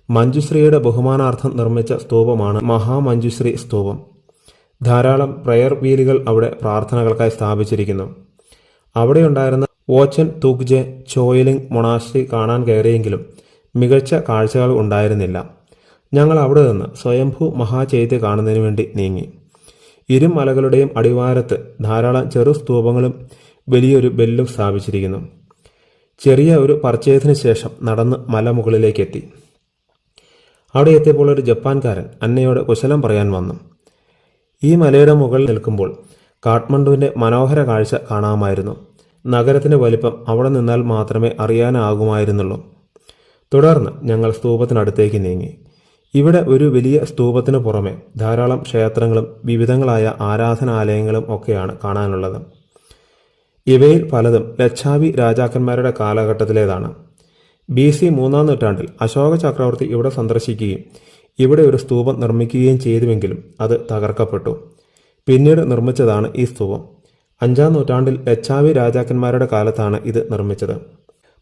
മഞ്ജുശ്രീയുടെ ബഹുമാനാർത്ഥം നിർമ്മിച്ച സ്തൂപമാണ് മഹാമഞ്ജുശ്രീ സ്തൂപം. ധാരാളം പ്രയർ വീലുകൾ അവിടെ പ്രാർത്ഥനകൾക്കായി സ്ഥാപിച്ചിരിക്കുന്നു. അവിടെയുണ്ടായിരുന്ന വോച്ചൻ തുഗ്ജെ ചോയിലിംഗ് മൊണാസ്ട്രി കാണാൻ കയറിയെങ്കിലും മികച്ച കാഴ്ചകൾ ഉണ്ടായിരുന്നില്ല. ഞങ്ങൾ അവിടെ നിന്ന് സ്വയംഭു മഹാചൈത്യ കാണുന്നതിന് വേണ്ടി നീങ്ങി. ഇരുമലകളുടെയും അടിവാരത്ത് ധാരാളം ചെറു സ്തൂപങ്ങളും വലിയൊരു ബെല്ലും സ്ഥാപിച്ചിരിക്കുന്നു. ചെറിയ ഒരു പർച്ചേസിന് ശേഷം നടന്ന് മലമുകളിലേക്കെത്തി. അവിടെ എത്തിയപ്പോൾ ഒരു ജപ്പാൻകാരൻ അന്നയോട് കുശലം പറയാൻ വന്നു. ഈ മലയുടെ മുകളിൽ നിൽക്കുമ്പോൾ കാഠ്മണ്ഡുവിൻ്റെ മനോഹര കാഴ്ച കാണാമായിരുന്നു. നഗരത്തിൻ്റെ വലിപ്പം അവിടെ നിന്നാൽ മാത്രമേ അറിയാനാകുമായിരുന്നുള്ളൂ. തുടർന്ന് ഞങ്ങൾ സ്തൂപത്തിനടുത്തേക്ക് നീങ്ങി. ഇവിടെ ഒരു വലിയ സ്തൂപത്തിനു പുറമെ ധാരാളം ക്ഷേത്രങ്ങളും വിവിധങ്ങളായ ആരാധനാലയങ്ങളും ഒക്കെയാണ് കാണാനുള്ളത്. ഇവയിൽ പലതും ലച്ഛാവി രാജാക്കന്മാരുടെ കാലഘട്ടത്തിലേതാണ്. BC 3-ാം നൂറ്റാണ്ടിൽ അശോക ചക്രവർത്തി ഇവിടെ സന്ദർശിക്കുകയും ഇവിടെ ഒരു സ്തൂപം നിർമ്മിക്കുകയും ചെയ്തുവെങ്കിലും അത് തകർക്കപ്പെട്ടു. പിന്നീട് നിർമ്മിച്ചതാണ് ഈ സ്തൂപം. 5-ാം നൂറ്റാണ്ടിൽ ലച്ഛാവി രാജാക്കന്മാരുടെ കാലത്താണ് ഇത് നിർമ്മിച്ചത്.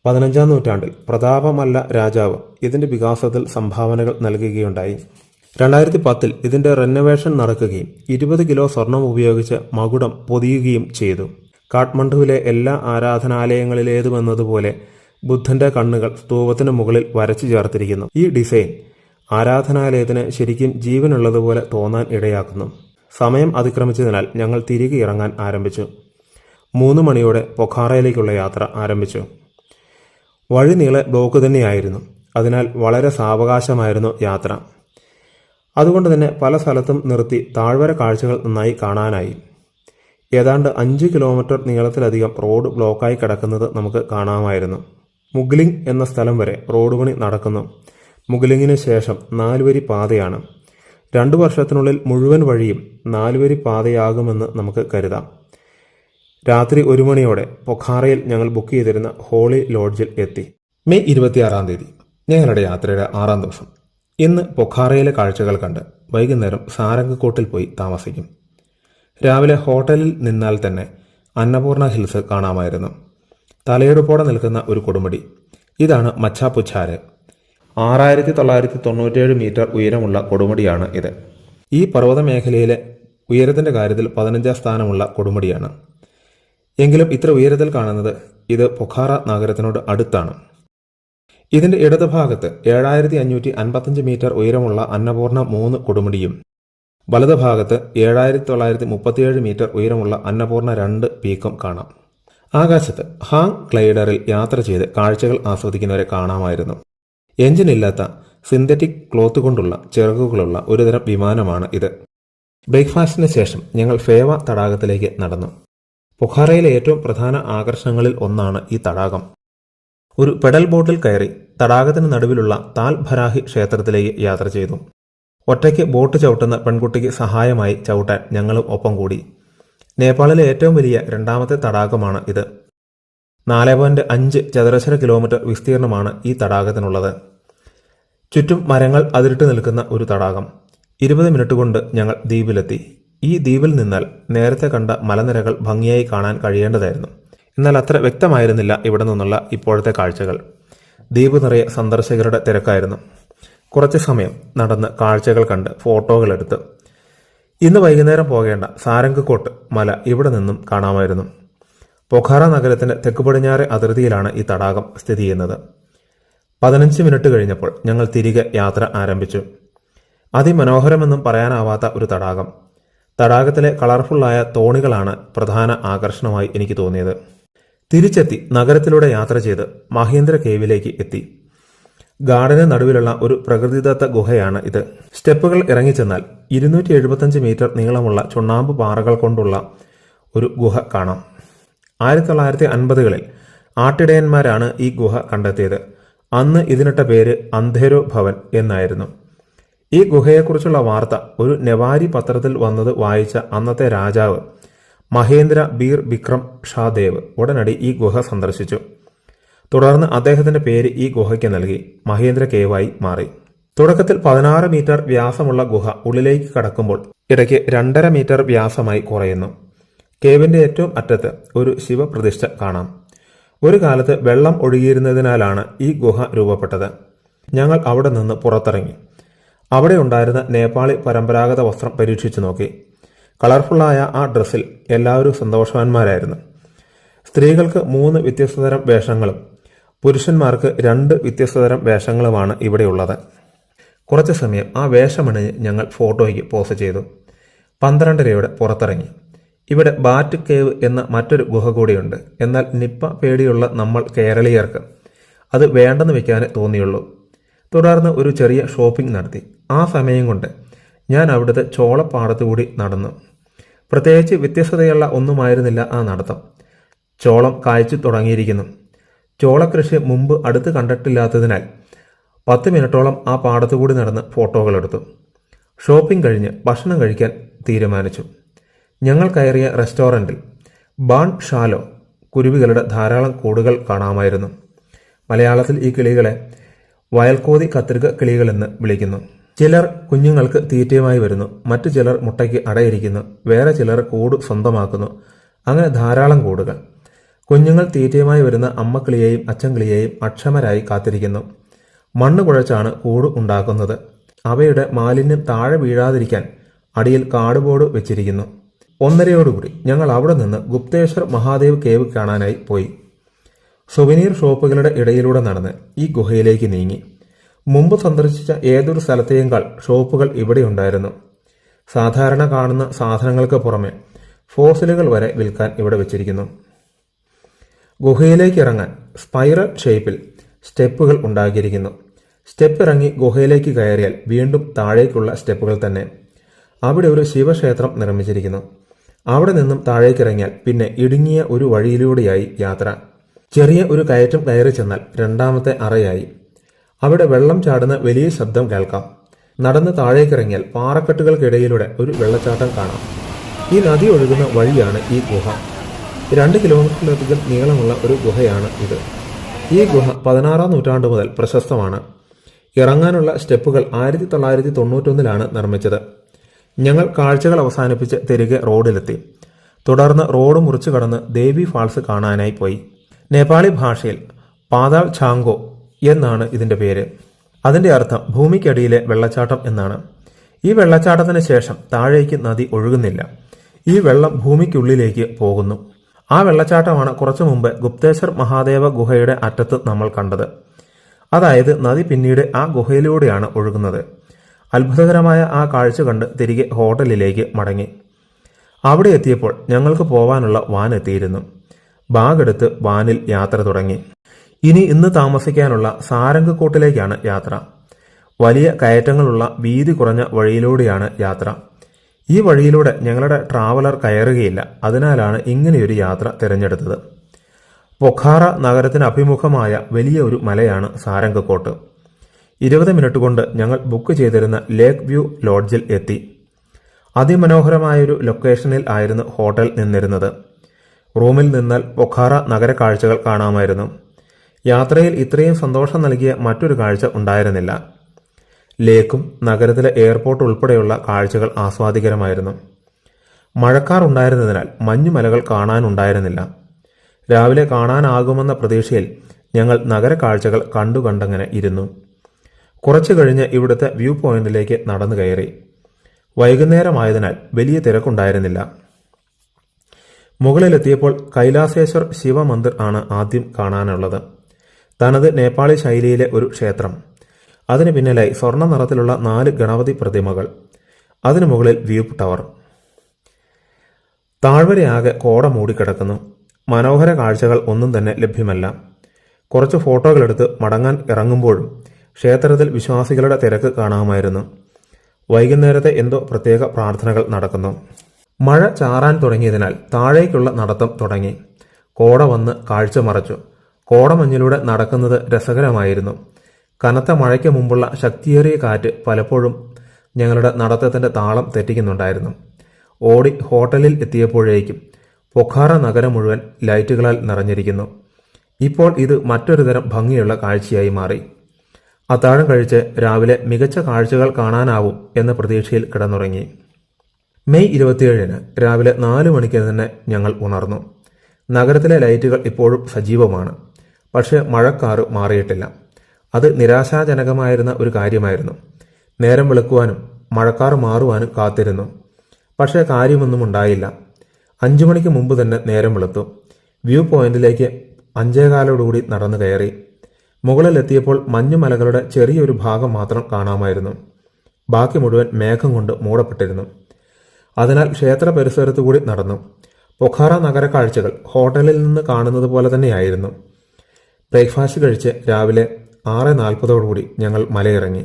15-ാം നൂറ്റാണ്ടിൽ പ്രതാപമല്ല രാജാവ് ഇതിൻ്റെ വികാസത്തിൽ സംഭാവനകൾ നൽകുകയുണ്ടായി. 2010-ൽ ഇതിൻ്റെ റെനോവേഷൻ നടക്കുകയും 20 കിലോ സ്വർണം ഉപയോഗിച്ച് മകുടം പൊതിയുകയും ചെയ്തു. കാഠ്മണ്ഡുവിലെ എല്ലാ ആരാധനാലയങ്ങളിലേതുമെന്നതുപോലെ ബുദ്ധൻ്റെ കണ്ണുകൾ സ്തൂപത്തിന് മുകളിൽ വരച്ചു ചേർത്തിരിക്കുന്നു. ഈ ഡിസൈൻ ആരാധനാലയത്തിന് ശരിക്കും ജീവനുള്ളതുപോലെ തോന്നാൻ ഇടയാക്കുന്നു. സമയം അതിക്രമിച്ചതിനാൽ ഞങ്ങൾ തിരികെ ഇറങ്ങാൻ ആരംഭിച്ചു. 3 മണിയോടെ പൊഖാറയിലേക്കുള്ള യാത്ര ആരംഭിച്ചു. വഴി നീളെ ബ്ലോക്ക് തന്നെയായിരുന്നു. അതിനാൽ വളരെ സാവകാശമായിരുന്നു യാത്ര. അതുകൊണ്ട് തന്നെ പല സ്ഥലത്തും നിർത്തി താഴ്വര കാഴ്ചകൾ നന്നായി കാണാനായി. ഏതാണ്ട് 5 കിലോമീറ്റർ നീളത്തിലധികം റോഡ് ബ്ലോക്കായി കിടക്കുന്നത് നമുക്ക് കാണാമായിരുന്നു. മുഗ്ലിംഗ് എന്ന സ്ഥലം വരെ റോഡ് പണി നടക്കുന്നു. മുഗ്ലിങ്ങിന് ശേഷം 4 വരി പാതയാണ്. 2 വർഷത്തിനുള്ളിൽ മുഴുവൻ വഴിയും 4 വരി പാതയാകുമെന്ന് നമുക്ക് കരുതാം. രാത്രി 1 മണിയോടെ പൊഖാറയിൽ ഞങ്ങൾ ബുക്ക് ചെയ്തിരുന്ന ഹോളി ലോഡ്ജിൽ എത്തി. മെയ് 26-ാം തീയതി ഞങ്ങളുടെ യാത്രയുടെ 6-ാം ദിവസം. ഇന്ന് പൊഖാറയിലെ കാഴ്ചകൾ കണ്ട് വൈകുന്നേരം സാരംഗകോട്ടിൽ പോയി താമസിക്കും. രാവിലെ ഹോട്ടലിൽ നിന്നാൽ തന്നെ അന്നപൂർണ ഹിൽസ് കാണാമായിരുന്നു. തലയെടുപ്പോടെ നിൽക്കുന്ന ഒരു കൊടുമുടി. ഇതാണ് മച്ചാപുച്ചാര്. 6997 മീറ്റർ ഉയരമുള്ള കൊടുമുടിയാണ് ഇത്. ഈ പർവ്വത മേഖലയിലെ ഉയരത്തിൻ്റെ കാര്യത്തിൽ 15-ാം സ്ഥാനമുള്ള കൊടുമുടിയാണ്. എങ്കിലും ഇത്ര ഉയരത്തിൽ കാണുന്നത് ഇത് പൊഖാറ നഗരത്തിനോട് അടുത്താണ്. ഇതിൻ്റെ ഇടതുഭാഗത്ത് 7555 മീറ്റർ ഉയരമുള്ള അന്നപൂർണ 3 കൊടുമുടിയും വലതുഭാഗത്ത് 7937 മീറ്റർ ഉയരമുള്ള അന്നപൂർണ 2 പീക്കും കാണാം. ആകാശത്ത് ഹാങ് ഗ്ലൈഡറിൽ യാത്ര ചെയ്ത് കാഴ്ചകൾ ആസ്വദിക്കുന്നവരെ കാണാമായിരുന്നു. എഞ്ചിനില്ലാത്ത സിന്തറ്റിക് ക്ലോത്ത് കൊണ്ടുള്ള ചിറകുകളുള്ള ഒരുതരം വിമാനമാണ് ഇത്. ബ്രേക്ക്ഫാസ്റ്റിന് ശേഷം ഞങ്ങൾ ഫേവ തടാകത്തിലേക്ക് നടന്നു. പൊഖാറയിലെ ഏറ്റവും പ്രധാന ആകർഷണങ്ങളിൽ ഒന്നാണ് ഈ തടാകം. ഒരു പെഡൽ ബോട്ടിൽ കയറി തടാകത്തിന് നടുവിലുള്ള താൽ ഭരാഹി ക്ഷേത്രത്തിലേക്ക് യാത്ര ചെയ്തു. ഒറ്റയ്ക്ക് ബോട്ട് ചവിട്ടുന്ന പെൺകുട്ടിക്ക് സഹായമായി ചവിട്ടാൻ ഞങ്ങളും ഒപ്പം കൂടി. നേപ്പാളിലെ ഏറ്റവും വലിയ 2ാമത്തെ തടാകമാണ് ഇത്. 4.5 ചതുരശ്ര കിലോമീറ്റർ വിസ്തീർണമാണ് ഈ തടാകത്തിനുള്ളത്. ചുറ്റും മരങ്ങൾ അതിരിട്ട് നിൽക്കുന്ന ഒരു തടാകം. 20 മിനിറ്റ് കൊണ്ട് ഞങ്ങൾ ദ്വീപിലെത്തി. ഈ ദ്വീപിൽ നിന്നാൽ നേരത്തെ കണ്ട മലനിരകൾ ഭംഗിയായി കാണാൻ കഴിയേണ്ടതായിരുന്നു. എന്നാൽ അത്ര വ്യക്തമായിരുന്നില്ല ഇവിടെ നിന്നുള്ള ഇപ്പോഴത്തെ കാഴ്ചകൾ. ദ്വീപ് നിറയെ സന്ദർശകരുടെ തിരക്കായിരുന്നു. കുറച്ച് സമയം നടന്ന് കാഴ്ചകൾ കണ്ട് ഫോട്ടോകളെടുത്ത്. ഇന്ന് വൈകുന്നേരം പോകേണ്ട സാരംഗകോട്ട് മല ഇവിടെ നിന്നും കാണാമായിരുന്നു. പൊഖാറ നഗരത്തിന്റെ തെക്ക് പടിഞ്ഞാറെ അതിർത്തിയിലാണ് ഈ തടാകം സ്ഥിതി ചെയ്യുന്നത്. 15 മിനിറ്റ് കഴിഞ്ഞപ്പോൾ ഞങ്ങൾ തിരികെ യാത്ര ആരംഭിച്ചു. അതിമനോഹരമെന്നും പറയാനാവാത്ത ഒരു തടാകം. തടാകത്തിലെ കളർഫുള്ളായ തോണികളാണ് പ്രധാന ആകർഷണമായി എനിക്ക് തോന്നിയത്. തിരിച്ചെത്തി നഗരത്തിലൂടെ യാത്ര ചെയ്ത് മഹേന്ദ്ര കേവിലേക്ക് എത്തി. ഗാർഡന് നടുവിലുള്ള ഒരു പ്രകൃതിദത്ത ഗുഹയാണ് ഇത്. സ്റ്റെപ്പുകൾ ഇറങ്ങിച്ചെന്നാൽ 275 മീറ്റർ നീളമുള്ള ചുണ്ണാമ്പ് പാറകൾ കൊണ്ടുള്ള ഒരു ഗുഹ കാണാം. 1950കളിൽ ആട്ടിടയന്മാരാണ് ഈ ഗുഹ കണ്ടെത്തിയത്. അന്ന് ഇതിനിട്ട പേര് അന്ധേരോ ഭവൻ എന്നായിരുന്നു. ഈ ഗുഹയെക്കുറിച്ചുള്ള വാർത്ത ഒരു നെവാരി പത്രത്തിൽ വന്നത് വായിച്ച അന്നത്തെ രാജാവ് മഹേന്ദ്ര ബീർ ബിക്രം ഷാ ദേവ് ഉടനടി ഈ ഗുഹ സന്ദർശിച്ചു. തുടർന്ന് അദ്ദേഹത്തിന്റെ പേര് ഈ ഗുഹയ്ക്ക് നൽകി മഹേന്ദ്ര കേവായി മാറി. തുടക്കത്തിൽ 16 മീറ്റർ വ്യാസമുള്ള ഗുഹ ഉള്ളിലേക്ക് കടക്കുമ്പോൾ ഇടയ്ക്ക് 2.5 മീറ്റർ വ്യാസമായി കുറയുന്നു. കേവിന്റെ ഏറ്റവും അറ്റത്ത് ഒരു ശിവപ്രതിഷ്ഠ കാണാം. ഒരു കാലത്ത് വെള്ളം ഒഴുകിയിരുന്നതിനാലാണ് ഈ ഗുഹ രൂപപ്പെട്ടത്. ഞങ്ങൾ അവിടെ നിന്ന് പുറത്തിറങ്ങി. അവിടെ ഉണ്ടായിരുന്ന നേപ്പാളി പരമ്പരാഗത വസ്ത്രം പരീക്ഷിച്ചു നോക്കി. കളർഫുള്ളായ ആ ഡ്രസ്സിൽ എല്ലാവരും സന്തോഷവാന്മാരായിരുന്നു. സ്ത്രീകൾക്ക് 3 വ്യത്യസ്തതരം വേഷങ്ങളും പുരുഷന്മാർക്ക് 2 വ്യത്യസ്തതരം വേഷങ്ങളുമാണ് ഇവിടെയുള്ളത്. കുറച്ച് സമയം ആ വേഷമണിഞ്ഞ് ഞങ്ങൾ ഫോട്ടോയ്ക്ക് പോസ്റ്റ് ചെയ്തു. 12:30 പുറത്തിറങ്ങി. ഇവിടെ ബാറ്റ് കേവ് എന്ന മറ്റൊരു ഗുഹ കൂടിയുണ്ട്. എന്നാൽ നിപ്പ പേടിയുള്ള നമ്മൾ കേരളീയർക്ക് അത് വേണ്ടെന്ന് വെക്കാനേ തോന്നിയുള്ളൂ. തുടർന്ന് ഒരു ചെറിയ ഷോപ്പിംഗ് നടത്തി. ആ സമയം കൊണ്ട് ഞാൻ അവിടുത്തെ ചോളപ്പാടത്തുകൂടി നടന്നു. പ്രത്യേകിച്ച് വ്യത്യസ്തതയുള്ള ഒന്നുമായിരുന്നില്ല ആ നടത്തം. ചോളം കായ്ച്ചു തുടങ്ങിയിരിക്കുന്നു. ചോളകൃഷി മുമ്പ് അടുത്ത് കണ്ടിട്ടില്ലാത്തതിനാൽ 10 മിനിറ്റോളം ആ പാടത്തുകൂടി നടന്ന് ഫോട്ടോകളെടുത്തു. ഷോപ്പിംഗ് കഴിഞ്ഞ് ഭക്ഷണം കഴിക്കാൻ തീരുമാനിച്ചു. ഞങ്ങൾ കയറിയ റെസ്റ്റോറൻറ്റിൽ ബാൺ ഷാലോ കുരുവികളുടെ ധാരാളം കൂടുകൾ കാണാമായിരുന്നു. മലയാളത്തിൽ ഈ കിളികളെ വയൽക്കോതി കത്രിക കിളികളെന്ന് വിളിക്കുന്നു. ചിലർ കുഞ്ഞുങ്ങൾക്ക് തീറ്റയുമായി വരുന്നു, മറ്റു ചിലർ മുട്ടയ്ക്ക് അടയിരിക്കുന്നു, വേറെ ചിലർ കൂട് സ്വന്തമാക്കുന്നു. അങ്ങനെ ധാരാളം കൂടുകൾ. കുഞ്ഞുങ്ങൾ തീറ്റയുമായി വരുന്ന അമ്മക്കിളിയെയും അച്ചൻകിളിയെയും അക്ഷമരായി കാത്തിരിക്കുന്നു. മണ്ണ് കുഴച്ചാണ് കൂട് ഉണ്ടാക്കുന്നത്. അവയുടെ മാലിന്യം താഴെ വീഴാതിരിക്കാൻ അടിയിൽ കാർഡ്ബോർഡ് വെച്ചിരിക്കുന്നു. 1:30 ഞങ്ങൾ അവിടെ നിന്ന് ഗുപ്തേശ്വർ മഹാദേവ് കേവ് കാണാനായി പോയി. സുവനീർ ഷോപ്പുകളുടെ ഇടയിലൂടെ നടന്ന് ഈ ഗുഹയിലേക്ക് നീങ്ങി. മുമ്പ് സന്ദർശിച്ച ഏതൊരു സ്ഥലത്തെയേക്കാൾ ഷോപ്പുകൾ ഇവിടെയുണ്ടായിരുന്നു. സാധാരണ കാണുന്ന സാധനങ്ങൾക്ക് പുറമെ ഫോസിലുകൾ വരെ വിൽക്കാൻ ഇവിടെ വെച്ചിരിക്കുന്നു. ഗുഹയിലേക്ക് ഇറങ്ങാൻ സ്പൈറൽ ഷേപ്പിൽ സ്റ്റെപ്പുകൾ ഉണ്ടാക്കിയിരിക്കുന്നു. സ്റ്റെപ്പ് ഇറങ്ങി ഗുഹയിലേക്ക് കയറിയാൽ വീണ്ടും താഴേക്കുള്ള സ്റ്റെപ്പുകൾ തന്നെ. അവിടെ ഒരു ശിവക്ഷേത്രം നിർമ്മിച്ചിരിക്കുന്നു. അവിടെ നിന്നും താഴേക്കിറങ്ങിയാൽ പിന്നെ ഇടുങ്ങിയ ഒരു വഴിയിലൂടെയായി യാത്ര. ചെറിയ ഒരു കയറ്റം കയറി ചെന്നാൽ രണ്ടാമത്തെ അറയായി. അവിടെ വെള്ളം ചാടുന്ന വലിയ ശബ്ദം കേൾക്കാം. നടന്ന് താഴേക്കിറങ്ങിയാൽ പാറക്കെട്ടുകൾക്കിടയിലൂടെ ഒരു വെള്ളച്ചാട്ടം കാണാം. ഈ നദി ഒഴുകുന്ന വഴിയാണ് ഈ ഗുഹ. 2 കിലോമീറ്ററിലധികം നീളമുള്ള ഒരു ഗുഹയാണ് ഇത്. ഈ ഗുഹ 16-ാം നൂറ്റാണ്ട് മുതൽ പ്രശസ്തമാണ്. ഇറങ്ങാനുള്ള സ്റ്റെപ്പുകൾ 1991 നിർമ്മിച്ചത്. ഞങ്ങൾ കാഴ്ചകൾ അവസാനിപ്പിച്ച് തിരികെ റോഡിലെത്തി. തുടർന്ന് റോഡ് മുറിച്ചു കടന്ന് ദേവി ഫാൾസ് കാണാനായി പോയി. നേപ്പാളി ഭാഷയിൽ പാതാൾ ഛാങ്കോ എന്നാണ് ഇതിൻ്റെ പേര്. അതിൻ്റെ അർത്ഥം ഭൂമിക്കടിയിലെ വെള്ളച്ചാട്ടം എന്നാണ്. ഈ വെള്ളച്ചാട്ടത്തിന് ശേഷം താഴേക്ക് നദി ഒഴുകുന്നില്ല. ഈ വെള്ളം ഭൂമിക്കുള്ളിലേക്ക് പോകുന്നു. ആ വെള്ളച്ചാട്ടമാണ് കുറച്ചു മുമ്പ് ഗുപ്തേശ്വർ മഹാദേവ ഗുഹയുടെ അറ്റത്ത് നമ്മൾ കണ്ടത്. അതായത് നദി പിന്നീട് ആ ഗുഹയിലൂടെയാണ് ഒഴുകുന്നത്. അത്ഭുതകരമായ ആ കാഴ്ച കണ്ട് തിരികെ ഹോട്ടലിലേക്ക് മടങ്ങി. അവിടെ എത്തിയപ്പോൾ ഞങ്ങൾക്ക് പോവാനുള്ള വാൻ എത്തിയിരുന്നു. ബാഗെടുത്ത് വാനിൽ യാത്ര തുടങ്ങി. ഇന്ന് താമസിക്കാനുള്ള സാരംഗക്കോട്ടിലേക്കാണ് യാത്ര. വലിയ കയറ്റങ്ങളുള്ള വീതി കുറഞ്ഞ വഴിയിലൂടെയാണ് യാത്ര. ഈ വഴിയിലൂടെ ഞങ്ങളുടെ ട്രാവലർ കയറുകയില്ല. അതിനാലാണ് ഇങ്ങനെയൊരു യാത്ര തിരഞ്ഞെടുത്തത്. പൊഖാറ നഗരത്തിന് അഭിമുഖമായ വലിയ ഒരു മലയാണ് സാരംഗക്കോട്ട്. 20 മിനിറ്റ് കൊണ്ട് ഞങ്ങൾ ബുക്ക് ചെയ്തിരുന്ന ലേക്ക് വ്യൂ ലോഡ്ജിൽ എത്തി. അതിമനോഹരമായൊരു ലൊക്കേഷനിൽ ആയിരുന്നു ഹോട്ടൽ നിന്നിരുന്നത്. റൂമിൽ നിന്നാൽ പൊഖാറ നഗര കാഴ്ചകൾ കാണാമായിരുന്നു. യാത്രയിൽ ഇത്രയും സന്തോഷം നൽകിയ മറ്റൊരു കാഴ്ച ഉണ്ടായിരുന്നില്ല. ലേക്കും നഗരത്തിലെ എയർപോർട്ട് ഉൾപ്പെടെയുള്ള കാഴ്ചകൾ ആസ്വാദികരമായിരുന്നു. മഴക്കാർ ഉണ്ടായിരുന്നതിനാൽ മഞ്ഞുമലകൾ കാണാനുണ്ടായിരുന്നില്ല. രാവിലെ കാണാനാകുമെന്ന പ്രതീക്ഷയിൽ ഞങ്ങൾ നഗര കാഴ്ചകൾ കണ്ടങ്ങനെ ഇരുന്നു. കുറച്ചു കഴിഞ്ഞ് ഇവിടുത്തെ വ്യൂ പോയിന്റിലേക്ക് നടന്നു കയറി. വൈകുന്നേരമായതിനാൽ വലിയ തിരക്കുണ്ടായിരുന്നില്ല. മുകളിലെത്തിയപ്പോൾ കൈലാസേശ്വർ ശിവമന്ദിർ ആണ് ആദ്യം കാണാനുള്ളത്. തനത് നേപ്പാളി ശൈലിയിലെ ഒരു ക്ഷേത്രം. അതിന് പിന്നിലായി സ്വർണ്ണ നിറത്തിലുള്ള 4 ഗണപതി പ്രതിമകൾ. അതിനു മുകളിൽ വ്യൂ ടവർ. താഴ്വരയാകെ കോട മൂടിക്കിടക്കുന്നു. മനോഹര കാഴ്ചകൾ ഒന്നും തന്നെ ലഭ്യമല്ല. കുറച്ച് ഫോട്ടോകളെടുത്ത് മടങ്ങാൻ ഇറങ്ങുമ്പോഴും ക്ഷേത്രത്തിൽ വിശ്വാസികളുടെ തിരക്ക് കാണാമായിരുന്നു. വൈകുന്നേരത്തെ എന്തോ പ്രത്യേക പ്രാർത്ഥനകൾ നടക്കുന്നു. മഴ ചാറാൻ തുടങ്ങിയതിനാൽ താഴേക്കുള്ള നടത്തം തുടങ്ങി. കോട വന്ന് കാഴ്ച മറച്ചു. കോടമഞ്ഞിലൂടെ നടക്കുന്നത് രസകരമായിരുന്നു. കനത്ത മഴയ്ക്ക് മുമ്പുള്ള ശക്തിയേറിയ കാറ്റ് പലപ്പോഴും ഞങ്ങളുടെ നടത്തത്തിൻ്റെ താളം തെറ്റിക്കുന്നുണ്ടായിരുന്നു. ഓടി ഹോട്ടലിൽ എത്തിയപ്പോഴേക്കും പൊഖാറ നഗരം മുഴുവൻ ലൈറ്റുകളാൽ നിറഞ്ഞിരിക്കുന്നു. ഇപ്പോൾ ഇത് മറ്റൊരു തരം ഭംഗിയുള്ള കാഴ്ചയായി മാറി. അത്താഴം കഴിച്ച് രാവിലെ മികച്ച കാഴ്ചകൾ കാണാനാവും എന്ന പ്രതീക്ഷയിൽ കിടന്നുറങ്ങി. മെയ് 27 രാവിലെ 4 മണിക്ക് തന്നെ ഞങ്ങൾ ഉണർന്നു. നഗരത്തിലെ ലൈറ്റുകൾ ഇപ്പോഴും സജീവമാണ്. പക്ഷേ മഴക്കാറ് മാറിയിട്ടില്ല. അത് നിരാശാജനകമായിരുന്ന ഒരു കാര്യമായിരുന്നു. നേരം വെളുക്കുവാനും മഴക്കാറ് മാറുവാനും കാത്തിരുന്നു. പക്ഷേ കാര്യമൊന്നും ഉണ്ടായില്ല. 5 മണിക്ക് മുമ്പ് തന്നെ നേരം വെളുത്തു. വ്യൂ പോയിന്റിലേക്ക് 5:15 നടന്നു കയറി. മുകളിലെത്തിയപ്പോൾ മഞ്ഞുമലകളുടെ ചെറിയൊരു ഭാഗം മാത്രം കാണാമായിരുന്നു. ബാക്കി മുഴുവൻ മേഘം കൊണ്ട് മൂടപ്പെട്ടിരുന്നു. അതിനാൽ ക്ഷേത്ര പരിസരത്തുകൂടി നടന്നു. പൊഖാറ നഗര കാഴ്ചകൾ ഹോട്ടലിൽ നിന്ന് കാണുന്നത് പോലെ തന്നെയായിരുന്നു. ബ്രേക്ക്ഫാസ്റ്റ് കഴിച്ച് രാവിലെ 6:40 ഞങ്ങൾ മലയിറങ്ങി.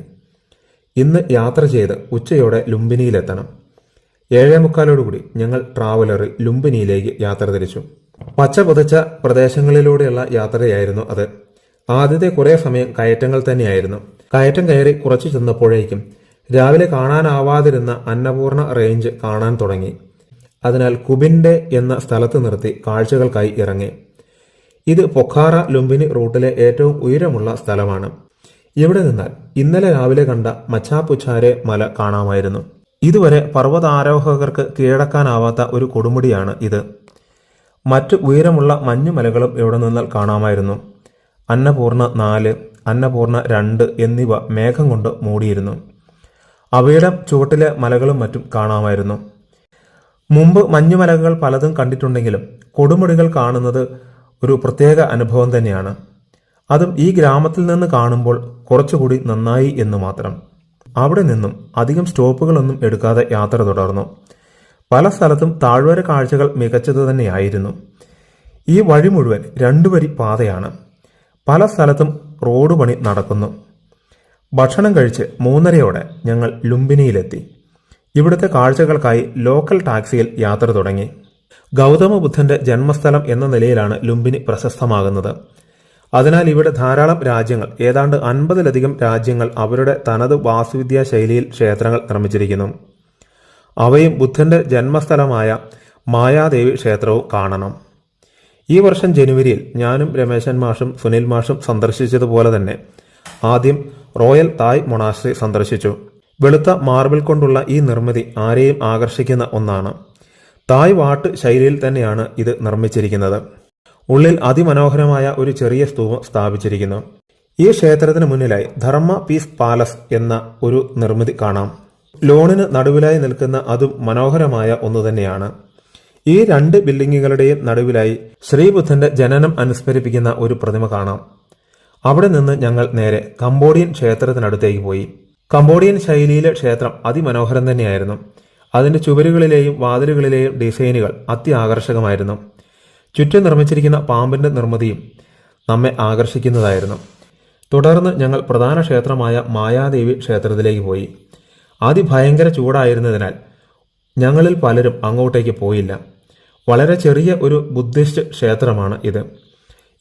ഇന്ന് യാത്ര ചെയ്ത് ഉച്ചയോടെ ലുംബിനിയിലെത്തണം. 7:45 ഞങ്ങൾ ട്രാവലറിൽ ലുംബിനിയിലേക്ക് യാത്ര തിരിച്ചു. പച്ച പുതച്ച പ്രദേശങ്ങളിലൂടെയുള്ള യാത്രയായിരുന്നു അത്. ആദ്യത്തെ കുറേ സമയം കയറ്റങ്ങൾ തന്നെയായിരുന്നു. കയറ്റം കയറി കുറച്ചു ചെന്നപ്പോഴേക്കും രാവിലെ കാണാനാവാതിരുന്ന അന്നപൂർണ റേഞ്ച് കാണാൻ തുടങ്ങി. അതിനാൽ കുബിൻഡെ എന്ന സ്ഥലത്ത് നിർത്തി കാഴ്ചകൾക്കായി ഇറങ്ങി. ഇത് പൊഖാറ ലുംബിനി റൂട്ടിലെ ഏറ്റവും ഉയരമുള്ള സ്ഥലമാണ്. ഇവിടെ നിന്നാൽ ഇന്നലെ രാവിലെ കണ്ട മച്ചാപുച്ചാരെ മല കാണാമായിരുന്നു. ഇതുവരെ പർവ്വതാരോഹകർക്ക് കീഴടക്കാനാവാത്ത ഒരു കൊടുമുടിയാണ് ഇത്. മറ്റ് ഉയരമുള്ള മഞ്ഞുമലകളും ഇവിടെ നിന്നാൽ കാണാമായിരുന്നു. അന്നപൂർണ 4, അന്നപൂർണ 2 എന്നിവ മേഘം കൊണ്ട് മൂടിയിരുന്നു. അവയുടെ ചുവട്ടിലെ മലകളും മറ്റും കാണാമായിരുന്നു. മുമ്പ് മഞ്ഞുമലകൾ പലതും കണ്ടിട്ടുണ്ടെങ്കിലും കൊടുമുടികൾ കാണുന്നത് ഒരു പ്രത്യേക അനുഭവം തന്നെയാണ്. അതും ഈ ഗ്രാമത്തിൽ നിന്ന് കാണുമ്പോൾ കുറച്ചുകൂടി നന്നായി എന്ന് മാത്രം. അവിടെ നിന്നും അധികം സ്റ്റോപ്പുകളൊന്നും എടുക്കാതെ യാത്ര തുടർന്നു. പല സ്ഥലത്തും താഴ്വര കാഴ്ചകൾ മികച്ചത് തന്നെയായിരുന്നു. ഈ വഴി മുഴുവൻ 2 വരി പാതയാണ്. പല സ്ഥലത്തും റോഡ് പണി നടക്കുന്നു. ഭക്ഷണം കഴിച്ച് 3:30യോടെ ഞങ്ങൾ ലുംബിനിയിലെത്തി. ഇവിടുത്തെ കാഴ്ചകൾക്കായി ലോക്കൽ ടാക്സിയിൽ യാത്ര തുടങ്ങി. ഗൗതമ ബുദ്ധന്റെ ജന്മസ്ഥലം എന്ന നിലയിലാണ് ലുംബിനി പ്രശസ്തമാകുന്നത്. അതിനാൽ ഇവിടെ ധാരാളം രാജ്യങ്ങൾ, ഏതാണ്ട് 50-ലധികം രാജ്യങ്ങൾ അവരുടെ തനത് വാസ്തുവിദ്യാ ശൈലിയിൽ ക്ഷേത്രങ്ങൾ നിർമ്മിച്ചിരിക്കുന്നു. അവയും ബുദ്ധന്റെ ജന്മസ്ഥലമായ മായാദേവി ക്ഷേത്രവും കാണണം. ഈ വർഷം ജനുവരിയിൽ ഞാനും രമേശൻ മാഷും സുനിൽ മാഷും സന്ദർശിച്ചതുപോലെ തന്നെ ആദ്യം റോയൽ തായ് മൊണാസ്ട്രി സന്ദർശിച്ചു. വെളുത്ത മാർബിൾ കൊണ്ടുള്ള ഈ നിർമ്മിതി ആരെയും ആകർഷിക്കുന്ന ഒന്നാണ്. തായ് വാട്ട് ശൈലിയിൽ തന്നെയാണ് ഇത് നിർമ്മിച്ചിരിക്കുന്നത്. ഉള്ളിൽ അതിമനോഹരമായ ഒരു ചെറിയ സ്തൂപം സ്ഥാപിച്ചിരിക്കുന്നു. ഈ ക്ഷേത്രത്തിന് മുന്നിലായി ധർമ്മ പീസ് പാലസ് എന്ന ഒരു നിർമ്മിതി കാണാം. ലോണിന് നടുവിലായി നിൽക്കുന്ന അതും മനോഹരമായ ഒന്നു തന്നെയാണ്. ഈ 2 ബിൽഡിങ്ങുകളുടെയും നടുവിലായി ശ്രീബുദ്ധന്റെ ജനനം അനുസ്മരിപ്പിക്കുന്ന ഒരു പ്രതിമ കാണാം. അവിടെ നിന്ന് ഞങ്ങൾ നേരെ കംബോഡിയൻ ക്ഷേത്രത്തിനടുത്തേക്ക് പോയി. കംബോഡിയൻ ശൈലിയിലെ ക്ഷേത്രം അതിമനോഹരം തന്നെയായിരുന്നു. അതിന്റെ ചുവരുകളിലെയും വാതിലുകളിലെയും ഡിസൈനുകൾ അത്യാകർഷകമായിരുന്നു. ചുറ്റും നിർമ്മിച്ചിരിക്കുന്ന പാമ്പിന്റെ നിർമ്മിതിയും നമ്മെ ആകർഷിക്കുന്നതായിരുന്നു. തുടർന്ന് ഞങ്ങൾ പ്രധാന ക്ഷേത്രമായ മായാദേവി ക്ഷേത്രത്തിലേക്ക് പോയി. അതിഭയങ്കര ചൂടായിരുന്നതിനാൽ ഞങ്ങളിൽ പലരും അങ്ങോട്ടേക്ക് പോയില്ല. വളരെ ചെറിയ ഒരു ബുദ്ധിസ്റ്റ് ക്ഷേത്രമാണ് ഇത്.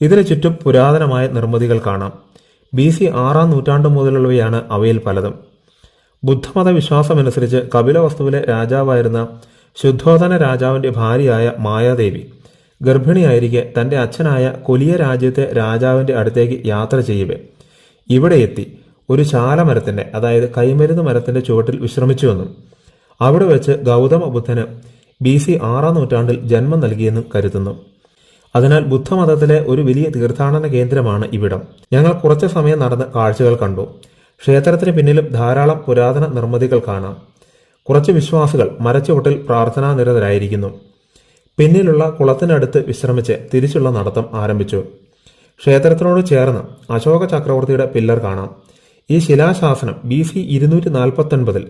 ഇതിന് ചുറ്റും പുരാതനമായ നിർമ്മിതികൾ കാണാം. BC 6-ാം നൂറ്റാണ്ട് മുതലുള്ളവയാണ് അവയിൽ പലതും. ബുദ്ധമത വിശ്വാസമനുസരിച്ച് കപിലവസ്തുവിലെ രാജാവായിരുന്ന ശുദ്ധോധന രാജാവിന്റെ ഭാര്യയായ മായാദേവി ഗർഭിണിയായിരിക്കെ തന്റെ അച്ഛനായ കൊലിയ രാജ്യത്തെ രാജാവിന്റെ അടുത്തേക്ക് യാത്ര ചെയ്യവേ ഇവിടെ എത്തി ഒരു ശാലമരത്തിന്റെ, അതായത് കൈമരുന്ന് മരത്തിന്റെ ചുവട്ടിൽ വിശ്രമിച്ചുവെന്നും അവിടെ വെച്ച് ഗൗതമ ബുദ്ധന് BC 6-ാം നൂറ്റാണ്ടിൽ ജന്മം നൽകിയെന്നും കരുതുന്നു. അതിനാൽ ബുദ്ധമതത്തിലെ ഒരു വലിയ തീർത്ഥാടന കേന്ദ്രമാണ് ഇവിടം. ഞങ്ങൾ കുറച്ചു സമയം നടന്ന് കാഴ്ചകൾ കണ്ടു. ക്ഷേത്രത്തിന് പിന്നിലും ധാരാളം പുരാതന നിർമ്മിതികൾ കാണാം. കുറച്ച് വിശ്വാസികൾ മരച്ചുവട്ടിൽ പ്രാർത്ഥനാനിരതരായിരിക്കുന്നു. പിന്നിലുള്ള കുളത്തിനടുത്ത് വിശ്രമിച്ച് തിരിച്ചുള്ള നടത്തം ആരംഭിച്ചു. ക്ഷേത്രത്തിനോട് ചേർന്ന് അശോക ചക്രവർത്തിയുടെ പില്ലർ കാണാം. ഈ ശിലാശാസനം BC 249-ൽ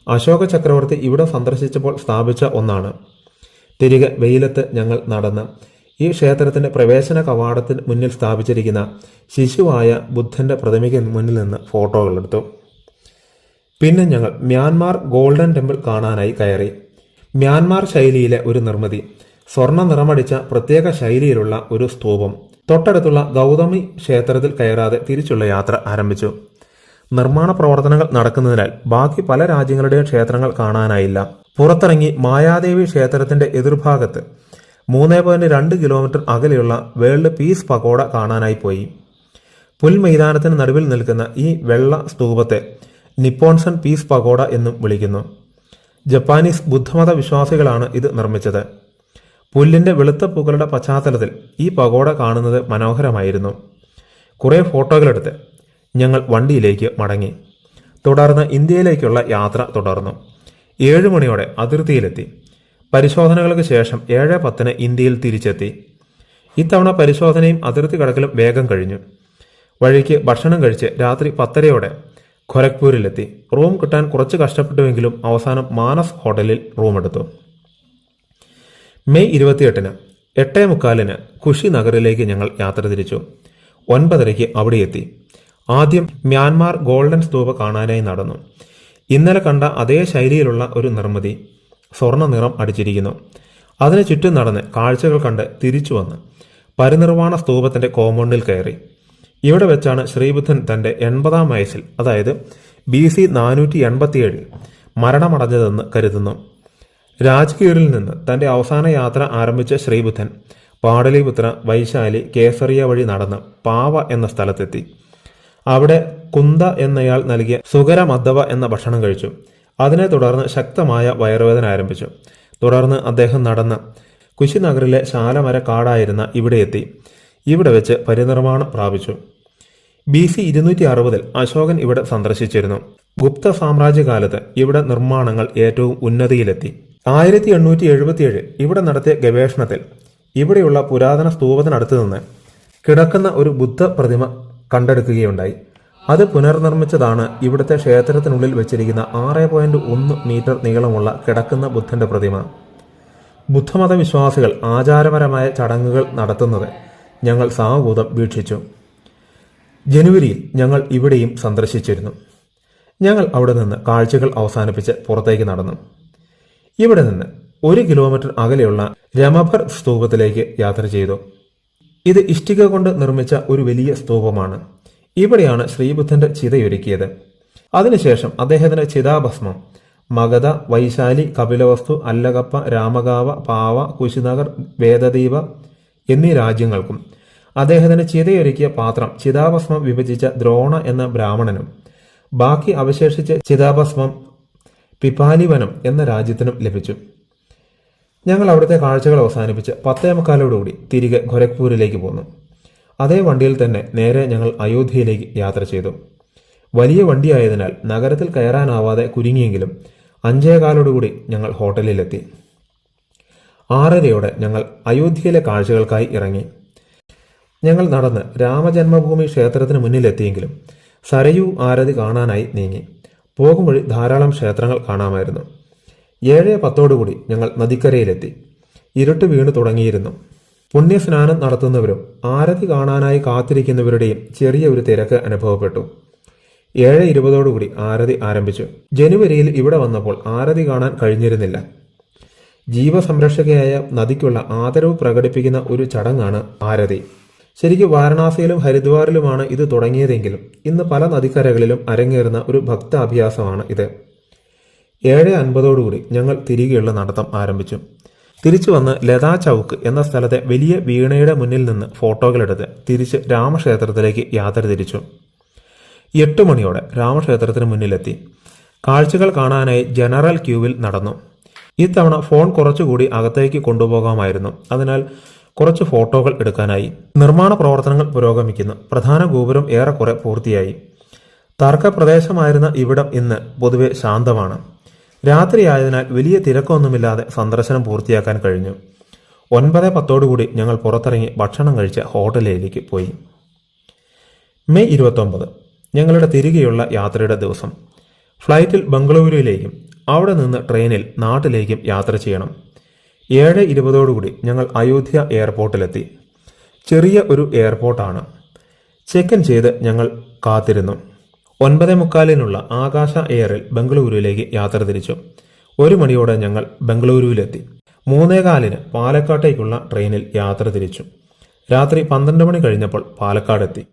അശോക ചക്രവർത്തി ഇവിടെ സന്ദർശിച്ചപ്പോൾ സ്ഥാപിച്ച ഒന്നാണ്. തിരികെ വെയിലത്ത് ഞങ്ങൾ നടന്ന് ഈ ക്ഷേത്രത്തിന്റെ പ്രവേശന കവാടത്തിന് മുന്നിൽ സ്ഥാപിച്ചിരിക്കുന്ന ശിശുവായ ബുദ്ധന്റെ പ്രതിമയ്ക്ക് മുന്നിൽ നിന്ന് ഫോട്ടോകളെടുത്തു. പിന്നെ ഞങ്ങൾ മ്യാൻമാർ ഗോൾഡൻ ടെമ്പിൾ കാണാനായി കയറി. മ്യാൻമാർ ശൈലിയിലെ ഒരു നിർമ്മിതി, സ്വർണ്ണ നിറമടിച്ച പ്രത്യേക ശൈലിയിലുള്ള ഒരു സ്തൂപം. തൊട്ടടുത്തുള്ള ഗൗതമി ക്ഷേത്രത്തിൽ കയറാതെ തിരിച്ചുള്ള യാത്ര ആരംഭിച്ചു. നിർമ്മാണ പ്രവർത്തനങ്ങൾ നടക്കുന്നതിനാൽ ബാക്കി പല രാജ്യങ്ങളുടെയും ക്ഷേത്രങ്ങൾ കാണാനായില്ല. പുറത്തിറങ്ങി മായാദേവി ക്ഷേത്രത്തിന്റെ എതിർഭാഗത്ത് 3.2 കിലോമീറ്റർ അകലെയുള്ള വേൾഡ് പീസ് പഗോഡ കാണാനായി പോയി. പുൽമൈതാനത്തിന് നടുവിൽ നിൽക്കുന്ന ഈ വെള്ള സ്തൂപത്തെ നിപ്പോൺസൺ പീസ് പഗോഡ എന്നും വിളിക്കുന്നു. ജപ്പാനീസ് ബുദ്ധമത വിശ്വാസികളാണ് ഇത് നിർമ്മിച്ചത്. പുല്ലിന്റെ വെളുത്ത പൂക്കളുടെ പശ്ചാത്തലത്തിൽ ഈ പഗോഡ കാണുന്നത് മനോഹരമായിരുന്നു. കുറേ ഫോട്ടോകളെടുത്ത് ഞങ്ങൾ വണ്ടിയിലേക്ക് മടങ്ങി. തുടർന്ന് ഇന്ത്യയിലേക്കുള്ള യാത്ര തുടർന്നു. 7 മണിയോടെ അതിർത്തിയിലെത്തി. പരിശോധനകൾക്ക് ശേഷം 7:10 ഇന്ത്യയിൽ തിരിച്ചെത്തി. ഇത്തവണ പരിശോധനയും അതിർത്തി കടക്കലും വേഗം കഴിഞ്ഞു. വഴിക്ക് ഭക്ഷണം കഴിച്ച് രാത്രി 10:30യോടെ ഖൊരഗ്പൂരിലെത്തി. റൂം കിട്ടാൻ കുറച്ച് കഷ്ടപ്പെട്ടുവെങ്കിലും അവസാനം മാനസ് ഹോട്ടലിൽ റൂമെടുത്തു. മെയ് 28-ന് 8:45 ഖുഷി നഗറിലേക്ക് ഞങ്ങൾ യാത്ര തിരിച്ചു. 9:30 അവിടെ എത്തി. ആദ്യം മ്യാൻമാർ ഗോൾഡൻ സ്തൂപ കാണാനായി നടന്നു. ഇന്നലെ കണ്ട അതേ ശൈലിയിലുള്ള ഒരു നിർമ്മിതി, സ്വർണ്ണ നിറം അടിച്ചിരിക്കുന്നു. അതിന് ചുറ്റും നടന്ന് കാഴ്ചകൾ കണ്ട് തിരിച്ചു വന്ന് പരിനിർവാണ സ്തൂപത്തിന്റെ കോമ്പൗണ്ടിൽ കയറി. ഇവിടെ വെച്ചാണ് ശ്രീബുദ്ധൻ തന്റെ 80-ാം വയസ്സിൽ, അതായത് BC 487 മരണമടഞ്ഞതെന്ന് കരുതുന്നു. രാജ്ഗീറിൽ നിന്ന് തന്റെ അവസാന യാത്ര ആരംഭിച്ച ശ്രീബുദ്ധൻ പാടലിപുത്ര, വൈശാലി, കേസറിയ വഴി നടന്ന് പാവ എന്ന സ്ഥലത്തെത്തി. അവിടെ കുന്ത എന്നയാൾ നൽകിയ സുഗരമദ്ദവ എന്ന ഭക്ഷണം കഴിച്ചു. അതിനെ തുടർന്ന് ശക്തമായ വയറുവേദന ആരംഭിച്ചു. തുടർന്ന് അദ്ദേഹം നടന്ന് കുശിനഗറിലെ ശാലമര കാടായിരുന്ന ഇവിടെ എത്തി. ഇവിടെ വെച്ച് പരിനിർമ്മാണം പ്രാപിച്ചു. BC 260 അശോകൻ ഇവിടെ സന്ദർശിച്ചിരുന്നു. ഗുപ്ത സാമ്രാജ്യകാലത്ത് ഇവിടെ നിർമ്മാണങ്ങൾ ഏറ്റവും ഉന്നതിയിലെത്തി. 1877 ഇവിടെ നടത്തിയ ഗവേഷണത്തിൽ ഇവിടെയുള്ള പുരാതന സ്തൂപത്തിനടുത്ത് നിന്ന് കിടക്കുന്ന ഒരു ബുദ്ധ പ്രതിമ കണ്ടെടുക്കുകയുണ്ടായി. അത് പുനർനിർമ്മിച്ചതാണ് ഇവിടുത്തെ ക്ഷേത്രത്തിനുള്ളിൽ വെച്ചിരിക്കുന്ന 6.1 മീറ്റർ നീളമുള്ള കിടക്കുന്ന ബുദ്ധന്റെ പ്രതിമ. ബുദ്ധമത വിശ്വാസികൾ ആചാരപരമായ ചടങ്ങുകൾ നടത്തുന്നത് ഞങ്ങൾ സാവഭൂതം വീക്ഷിച്ചു. ജനുവരിയിൽ ഞങ്ങൾ ഇവിടെയും സന്ദർശിച്ചിരുന്നു. ഞങ്ങൾ അവിടെ നിന്ന് കാഴ്ചകൾ അവസാനിപ്പിച്ച് പുറത്തേക്ക് നടന്നു. ഇവിടെ നിന്ന് 1 കിലോമീറ്റർ അകലെയുള്ള രമഭർ സ്തൂപത്തിലേക്ക് യാത്ര ചെയ്തു. ഇത് ഇഷ്ടിക കൊണ്ട് നിർമ്മിച്ച ഒരു വലിയ സ്തൂപമാണ്. ഇവിടെയാണ് ശ്രീബുദ്ധന്റെ ചിതയൊരുക്കിയത്. അതിനുശേഷം അദ്ദേഹത്തിന്റെ ചിതാഭസ്മം മഗധ, വൈശാലി, കപിലവസ്തു, അല്ലകപ്പ, രാമഗാവ, പാവ, കുശിനഗർ, വേദദീപ എന്നീ രാജ്യങ്ങൾക്കും അദ്ദേഹത്തിന് ചിതയൊരുക്കിയ പാത്രം ചിതാഭസ്മം വിഭജിച്ച ദ്രോണ എന്ന ബ്രാഹ്മണനും ബാക്കി അവശേഷിച്ച ചിതാഭസ്മം പിപാലിവനം എന്ന രാജ്യത്തിനും ലഭിച്ചു. ഞങ്ങൾ അവിടുത്തെ കാഴ്ചകൾ അവസാനിപ്പിച്ച് 10:45 തിരികെ ഗോരഖ്പൂരിലേക്ക് പോന്നു. അതേ വണ്ടിയിൽ തന്നെ നേരെ ഞങ്ങൾ അയോധ്യയിലേക്ക് യാത്ര ചെയ്തു. വലിയ വണ്ടിയായതിനാൽ നഗരത്തിൽ കയറാനാവാതെ കുരുങ്ങിയെങ്കിലും 5:15 ഞങ്ങൾ ഹോട്ടലിലെത്തി. 6:30 ഞങ്ങൾ അയോധ്യയിലെ കാഴ്ചകൾക്കായി ഇറങ്ങി. ഞങ്ങൾ നടന്ന് രാമജന്മഭൂമി ക്ഷേത്രത്തിന് മുന്നിലെത്തിയെങ്കിലും സരയൂ ആരതി കാണാനായി നീങ്ങി. പോകും വഴി ധാരാളം ക്ഷേത്രങ്ങൾ കാണാമായിരുന്നു. 7:10 ഞങ്ങൾ നദിക്കരയിലെത്തി. ഇരുട്ട് വീണു തുടങ്ങിയിരുന്നു. പുണ്യസ്നാനം നടത്തുന്നവരും ആരതി കാണാനായി കാത്തിരിക്കുന്നവരുടെയും ചെറിയ ഒരു തിരക്ക് അനുഭവപ്പെട്ടു. 7:20 ആരതി ആരംഭിച്ചു. ജനുവരിയിൽ ഇവിടെ വന്നപ്പോൾ ആരതി കാണാൻ കഴിഞ്ഞിരുന്നില്ല. ജീവസംരക്ഷകയായ നദിക്കുള്ള ആദരവ് പ്രകടിപ്പിക്കുന്ന ഒരു ചടങ്ങാണ് ആരതി. ശരിക്കും വാരണാസിയിലും ഹരിദ്വാറിലുമാണ് ഇത് തുടങ്ങിയതെങ്കിലും ഇന്ന് പല നദിക്കരകളിലും അരങ്ങേറുന്ന ഒരു ഭക്താഭ്യാസമാണ് ഇത്. 7:50 ഞങ്ങൾ തിരികെയുള്ള നടത്തം ആരംഭിച്ചു. തിരിച്ചു വന്ന് ലതാ ചൌക്ക് എന്ന സ്ഥലത്തെ വലിയ വീണയുടെ മുന്നിൽ നിന്ന് ഫോട്ടോകളെടുത്ത് തിരിച്ച് രാമക്ഷേത്രത്തിലേക്ക് യാത്ര തിരിച്ചു. 8 മണിയോടെ രാമക്ഷേത്രത്തിന് മുന്നിലെത്തി. കാഴ്ചകൾ കാണാനായി ജനറൽ ക്യൂവിൽ നടന്നു. ഇത്തവണ ഫോൺ കുറച്ചുകൂടി അകത്തേക്ക് കൊണ്ടുപോകാമായിരുന്നു. അതിനാൽ കുറച്ച് ഫോട്ടോകൾ എടുക്കാനായി. നിർമ്മാണ പ്രവർത്തനങ്ങൾ പുരോഗമിക്കുന്നു. പ്രധാന ഗോപുരം ഏറെക്കുറെ പൂർത്തിയായി. തർക്കപ്രദേശമായിരുന്ന ഇവിടം ഇന്ന് പൊതുവെ ശാന്തമാണ്. രാത്രിയായതിനാൽ വലിയ തിരക്കൊന്നുമില്ലാതെ സന്ദർശനം പൂർത്തിയാക്കാൻ കഴിഞ്ഞു. 9:10 ഞങ്ങൾ പുറത്തിറങ്ങി ഭക്ഷണം കഴിച്ച ഹോട്ടലിലേക്ക് പോയി. മെയ് 29 ഞങ്ങളുടെ തിരികെയുള്ള യാത്രയുടെ ദിവസം. ഫ്ലൈറ്റിൽ ബംഗളൂരുവിലേക്കും അവിടെ നിന്ന് ട്രെയിനിൽ നാട്ടിലേക്കും യാത്ര ചെയ്യണം. 7:20 ഞങ്ങൾ അയോധ്യ എയർപോർട്ടിലെത്തി. ചെറിയ ഒരു എയർപോർട്ടാണ്. ചെക്ക് ഇൻ ചെയ്ത് ഞങ്ങൾ കാത്തിരുന്നു. 9:45 ആകാശ എയറിൽ ബംഗളൂരുവിലേക്ക് യാത്ര തിരിച്ചു. 1 മണിയോടെ ഞങ്ങൾ ബംഗളൂരുവിലെത്തി. 3:15 പാലക്കാട്ടേക്കുള്ള ട്രെയിനിൽ യാത്ര തിരിച്ചു. രാത്രി 12 മണി കഴിഞ്ഞപ്പോൾ പാലക്കാടെത്തി.